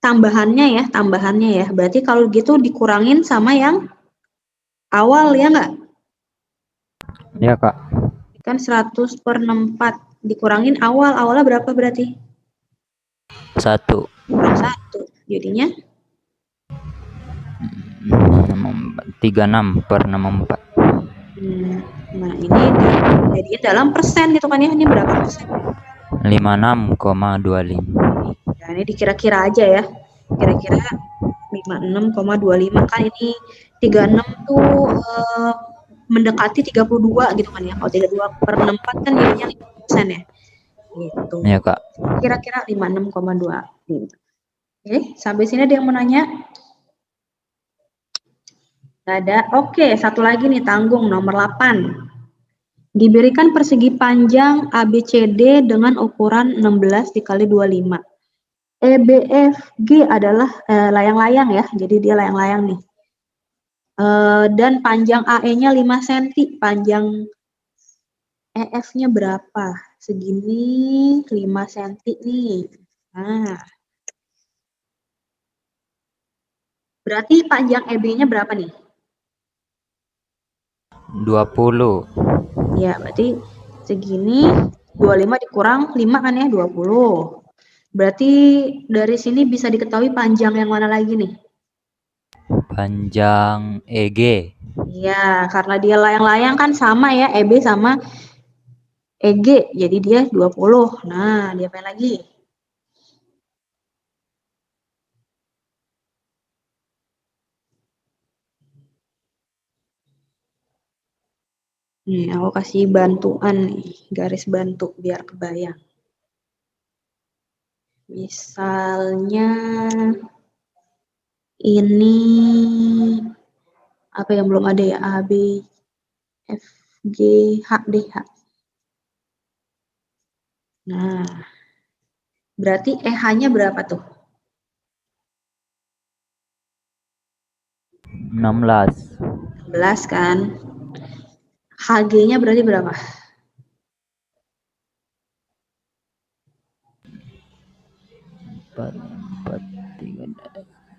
Tambahannya ya. Berarti kalau gitu dikurangin sama yang awal ya nggak? Ya, Kak. Kan 100/64 dikurangin awalnya berapa berarti? 1. Kurang 1. Jadinya 36/64. Nah, ini dijadiin dalam persen gitu kan ya. Ini berapa persen? 56,25. Nah, ini dikira-kira aja ya. Kira-kira 56,25 kan ini 36 tuh mendekati 32 gitu kan ya. Kalau 32/64 kan jadinya 5% ya. Gitu. Ya, Kak. Kira-kira 56,25. Oke, sampai sini ada yang mau nanya? Nggak ada. Oke, satu lagi nih, tanggung nomor 8. Diberikan persegi panjang ABCD dengan ukuran 16 dikali 25. EBFG adalah layang-layang ya, jadi dia layang-layang nih. Dan panjang AE-nya 5 cm, panjang EF-nya berapa? Segini 5 cm nih. Nah, berarti panjang EB-nya berapa nih? 20. Ya, berarti segini 25 dikurang 5 kan ya, 20. Berarti dari sini bisa diketahui panjang yang mana lagi nih? Panjang EG. Iya, karena dia layang-layang kan sama ya, EB sama EG, jadi dia 20. Nah, diapain lagi? Nih, aku kasih bantuan nih, garis bantu biar kebayang. Misalnya ini apa yang belum ada ya? A, B, F, G, H, D, H. Nah, berarti EH-nya berapa tuh? 16. 16 kan? HG-nya berarti berapa?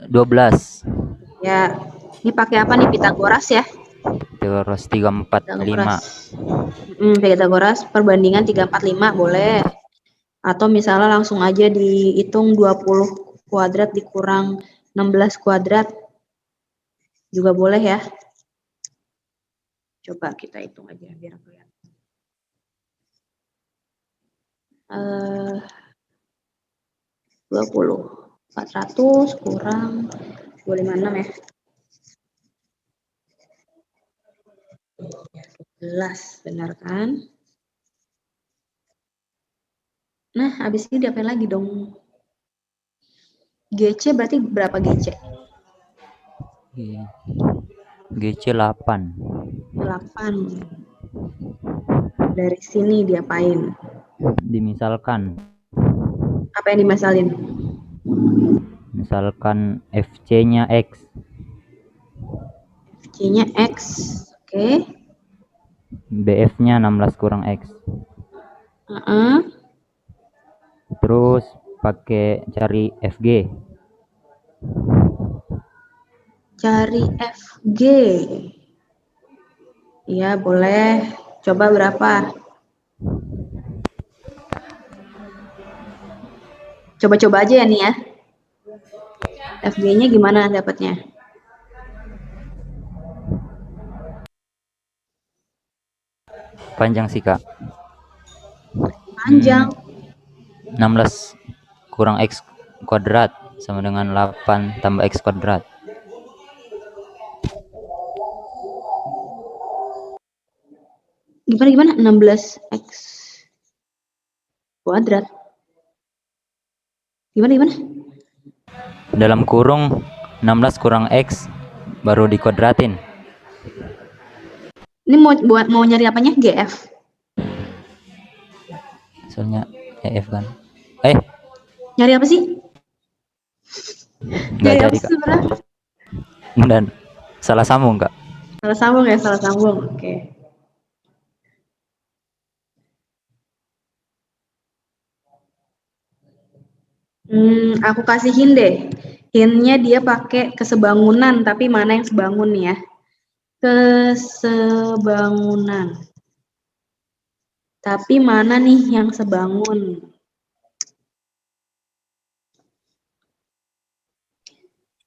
12. Ya, ini pakai apa nih? Pythagoras ya? Terus 3, 4, 5. Pythagoras perbandingan 345 boleh. Atau misalnya langsung aja dihitung 20 kuadrat dikurang 16 kuadrat. Juga boleh ya. Coba kita hitung aja biar kelihatan. 20. 400 kurang 256 ya. 11, benar kan? Nah, habis ini diapain lagi dong? GC berarti berapa GC? Iya. GC 8. 8. Dari sini diapain? Dimisalkan. Apa yang dimasalin? Misalkan FC-nya X. FC-nya X. Oke. BF-nya 16 kurang X. Terus pakai cari FG. Cari FG. Iya, boleh. Coba berapa? Coba-coba aja ya nih ya. FG-nya gimana dapatnya? Panjang sih, Kak. Panjang. 16 kurang X kuadrat sama dengan 8 tambah X kuadrat. Gimana? 16X kuadrat. Gimana? Dalam kurung 16 kurang X baru dikuadratin. Ini mau nyari apanya? GF. Soalnya EF kan. Nyari apa sih? Nggak Nyari apa jadi, sih Kak. sebenarnya? Dan salah sambung, Kak. Salah sambung ya, salah sambung. Oke. Aku kasih hint deh. Hintnya dia pakai kesebangunan, tapi mana yang sebangun nih ya? Kesebangunan. Tapi mana nih yang sebangun?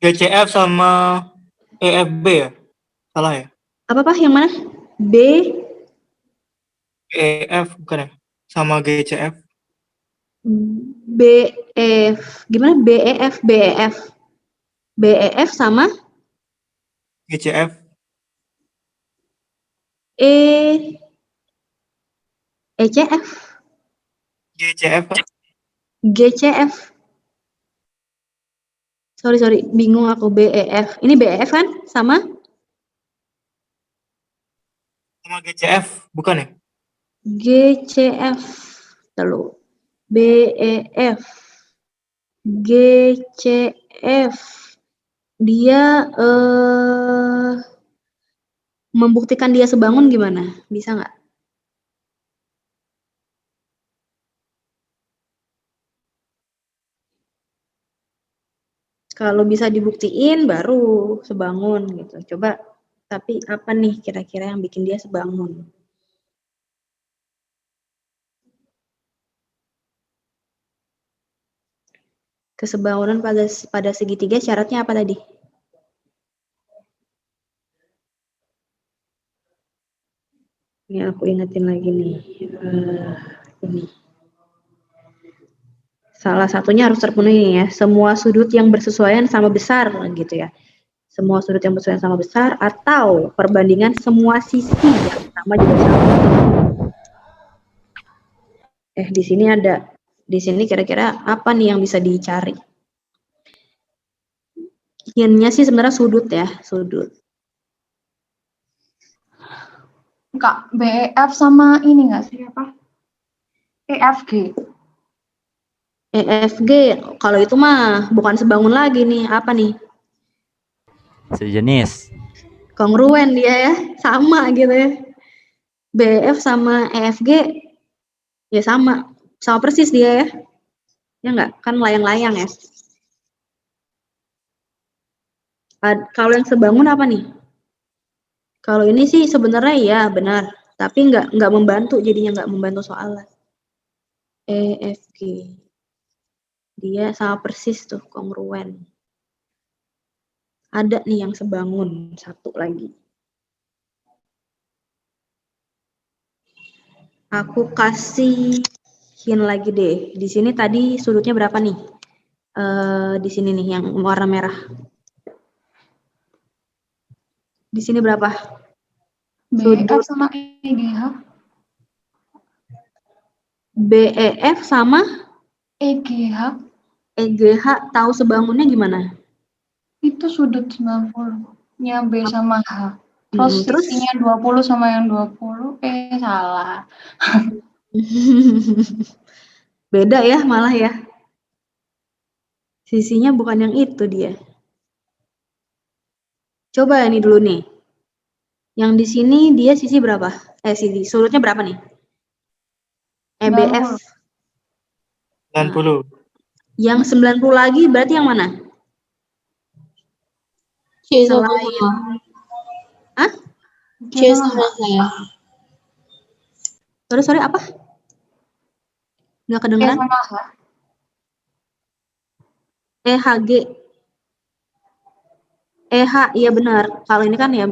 GCF sama EFB ya? Salah ya? Apa yang mana? B, EF bukan ya? Sama GCF. BF. Gimana? BEF, BEF. BEF sama GCF. ECF. GCF. GCF. Sorry, bingung aku. BEF. Ini BEF kan? Sama GCF, bukan ya? GCF. Lalu BEF. GCF. Dia membuktikan dia sebangun gimana? Bisa nggak? Kalau bisa dibuktiin baru sebangun gitu. Coba, tapi apa nih kira-kira yang bikin dia sebangun? Kesebangunan pada segitiga syaratnya apa tadi? Ini aku ingetin lagi nih. Ini. Salah satunya harus terpenuhi ya. Semua sudut yang bersesuaian sama besar gitu ya. Semua sudut yang bersesuaian sama besar atau perbandingan semua sisi yang sama juga sama. Di sini ada. Di sini kira-kira apa nih yang bisa dicari? Hintnya sih sebenarnya sudut ya, sudut. Kak, BEF sama ini nggak sih apa? EFG. EFG, kalau itu mah bukan sebangun lagi nih, apa nih? Sejenis. Kongruen dia ya, sama gitu ya. BF sama EFG ya sama persis dia ya. Ya enggak, kan layang-layang ya. Kalau yang sebangun apa nih? Kalau ini sih sebenarnya ya benar, Tapi nggak membantu, jadinya nggak membantu soalnya. EFG. Dia sama persis tuh, kongruen. Ada nih yang sebangun, satu lagi. Aku kasihin lagi deh. Di sini tadi sudutnya berapa nih? Di sini nih yang warna merah. Di sini berapa? BEF sama EGH. BEF sama EGH EGH, tahu sebangunnya gimana? itu sudut 90-nya B sama H. Terus Terus? sisinya 20 sama yang 20, salah. Beda ya malah ya. Sisinya bukan yang itu dia. Coba ini dulu nih. Yang di sini dia sisi berapa? Sudutnya berapa nih? EBF 90. yang 90 lagi berarti yang mana? C sama Selain H. C sama H. Sorry apa? Nggak E kedengeran? sama H. EHG. EH, iya benar. Kalau ini kan ya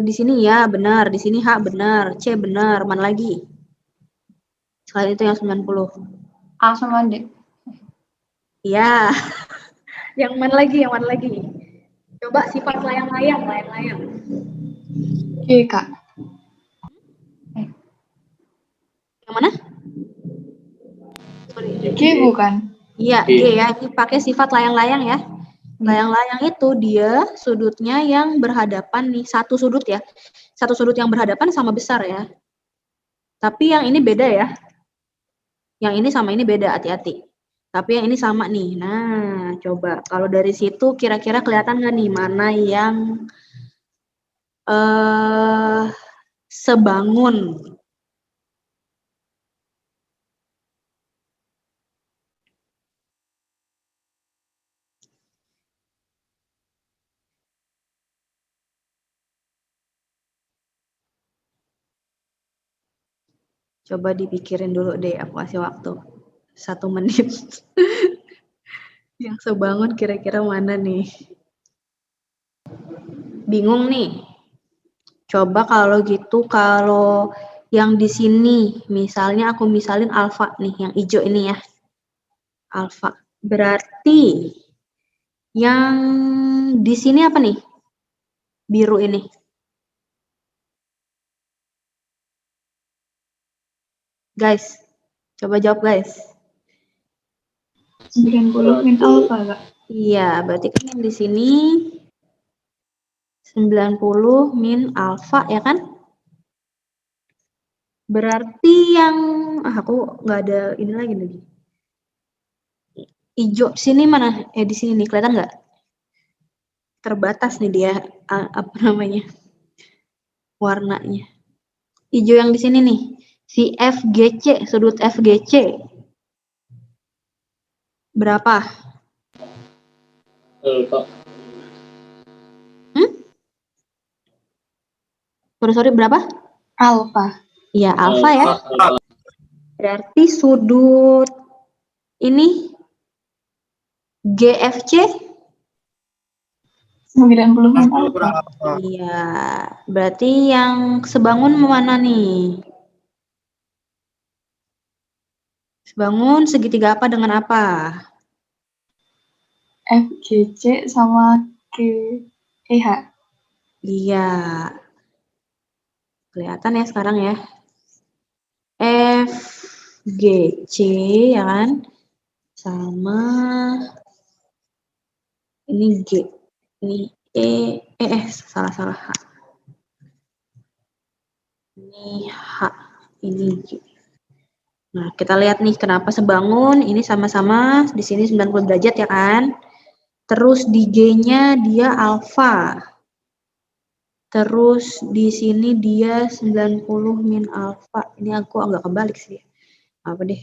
di sini ya benar, di sini H benar, C benar, mana lagi? Selain itu yang 90. A sama D. Iya. Yang mana lagi? Yang mana lagi? Coba sifat layang-layang. G, Kak. Yang mana? Sorry. G bukan? Iya, G ya. Ini pakai sifat layang-layang ya. Layang-layang itu dia sudutnya yang berhadapan nih, satu sudut ya. Satu sudut yang berhadapan sama besar ya. Tapi yang ini beda ya. Yang ini sama ini beda, hati-hati. Tapi yang ini sama nih. Nah, coba kalau dari situ kira-kira kelihatan nggak nih mana yang sebangun? Coba dipikirin dulu deh, aku kasih waktu 1 menit. Yang sebangun kira-kira mana nih? Bingung nih. Coba kalau gitu, kalau yang di sini, misalnya aku misalin alfa nih, yang hijau ini ya. Alfa. Berarti yang di sini apa nih? Biru ini. Guys, coba jawab guys. 90 min alpha, Kak. Iya, berarti kan yang di sini 90 min alfa ya kan? Berarti yang aku nggak ada ini lagi. Hijau sini mana? Di sini nih, kelihatan nggak? Terbatas nih dia apa namanya? Warnanya. Hijau yang di sini nih. Si FGC, sudut FGC. Berapa? Alpha. Sorry, berapa? Alpha. Iya, alfa ya. Berarti sudut ini GFC 90 min alpha. Iya, berarti yang sebangun mana nih? Sebangun segitiga apa dengan apa? FGC sama GEH. Iya. Kelihatan ya sekarang ya. FGC ya kan? Sama ini G. Ini salah H. Ini H, ini G. Nah, kita lihat nih kenapa sebangun, ini sama-sama di sini 90 derajat ya kan? Terus di G-nya dia alfa. Terus di sini dia 90 min alfa. Ini aku agak kebalik sih. Apa deh?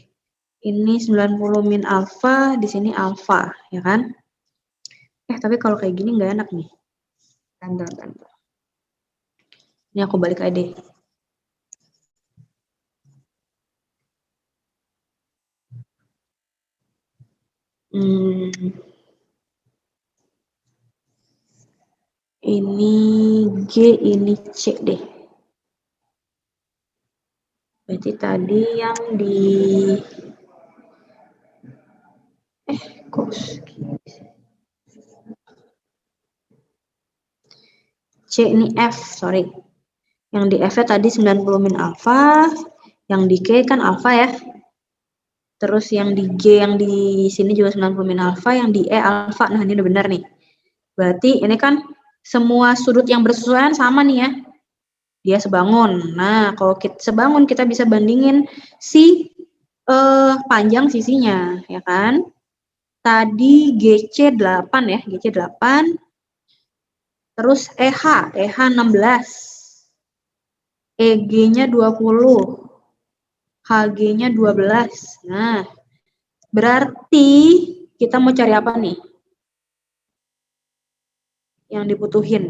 Ini 90 min alfa, di sini alfa, ya kan? Tapi kalau kayak gini nggak enak nih. Bentar. Ini aku balik aja deh. Ini G, ini C deh. Berarti tadi yang di kok C ini F, sorry. Yang di F-nya tadi 90 min alfa, yang di K kan alfa ya. Terus yang di G yang di sini juga 90 min alfa, yang di E alfa. Nah, ini udah benar nih. Berarti ini kan semua sudut yang bersesuaian sama nih ya. Dia sebangun. Nah, kalau kita sebangun kita bisa bandingin si panjang sisinya, ya kan? Tadi GC 8 ya, GC 8. Terus EH 16. EG-nya 20. HG-nya 12. Nah, berarti kita mau cari apa nih? Yang dibutuhin.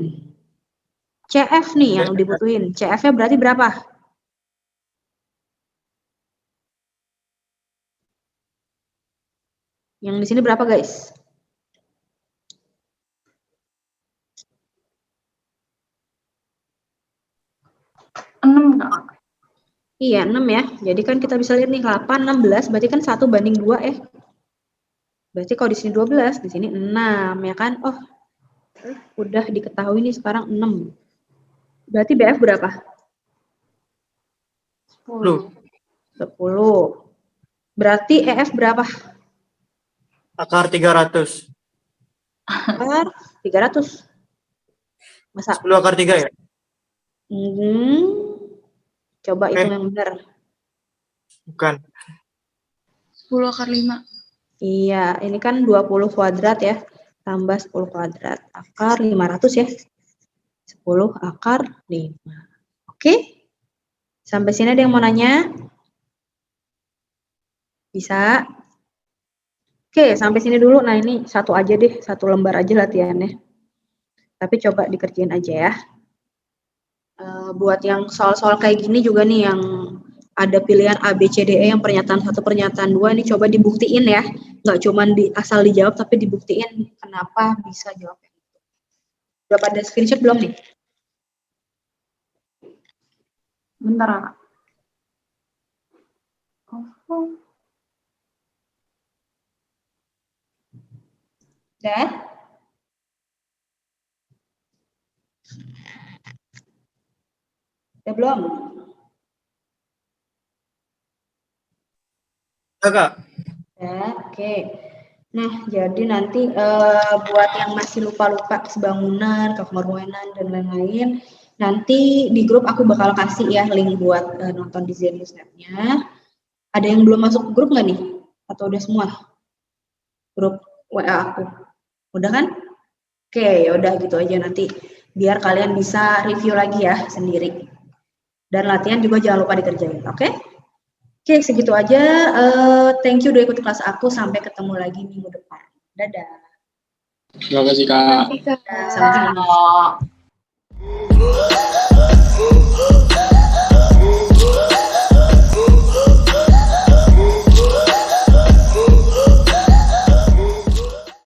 CF nih yang dibutuhin. CF-nya berarti berapa? Yang di sini berapa, guys? Iya, 6 ya. Jadi kan kita bisa lihat nih 8, 16, berarti kan 1:2 ya. Berarti kalau di sini 12, di sini 6 ya kan? Oh, udah diketahui nih sekarang 6. Berarti BF berapa? 10. 10. Berarti EF berapa? Akar 300. Akar 300. Masa? 10 akar 3 ya? Coba hitung yang benar. Bukan. 10 akar 5. Iya, ini kan 20 kuadrat ya. Tambah 10 kuadrat. Akar 500 ya. 10 akar 5. Oke? Sampai sini ada yang mau nanya? Bisa? Oke, sampai sini dulu. Nah, ini satu aja deh. Satu lembar aja latihannya. Tapi coba dikerjain aja ya. Buat yang soal-soal kayak gini juga nih yang ada pilihan A, B, C, D, E yang pernyataan 1, pernyataan 2 ini coba dibuktiin ya. Nggak cuma asal dijawab tapi dibuktiin kenapa bisa jawabnya. Udah pada screenshot belum nih? Bentar, Kak. Dan? Udah belum? Ya, Kak. Ya, oke. Nah, jadi nanti buat yang masih lupa-lupa sebangunan, kekemurunan, dan lain-lain, nanti di grup aku bakal kasih ya link buat nonton di Zenius Snap-nya. Ada yang belum masuk grup nggak nih? Atau udah semua? Grup WA aku. Udah kan? Oke, yaudah gitu aja nanti. Biar kalian bisa review lagi ya sendiri. Dan latihan juga jangan lupa dikerjain, oke? Oke, segitu aja. Thank you udah ikut kelas aku. Sampai ketemu lagi minggu depan. Dadah. Terima kasih, Kak. Sama-sama.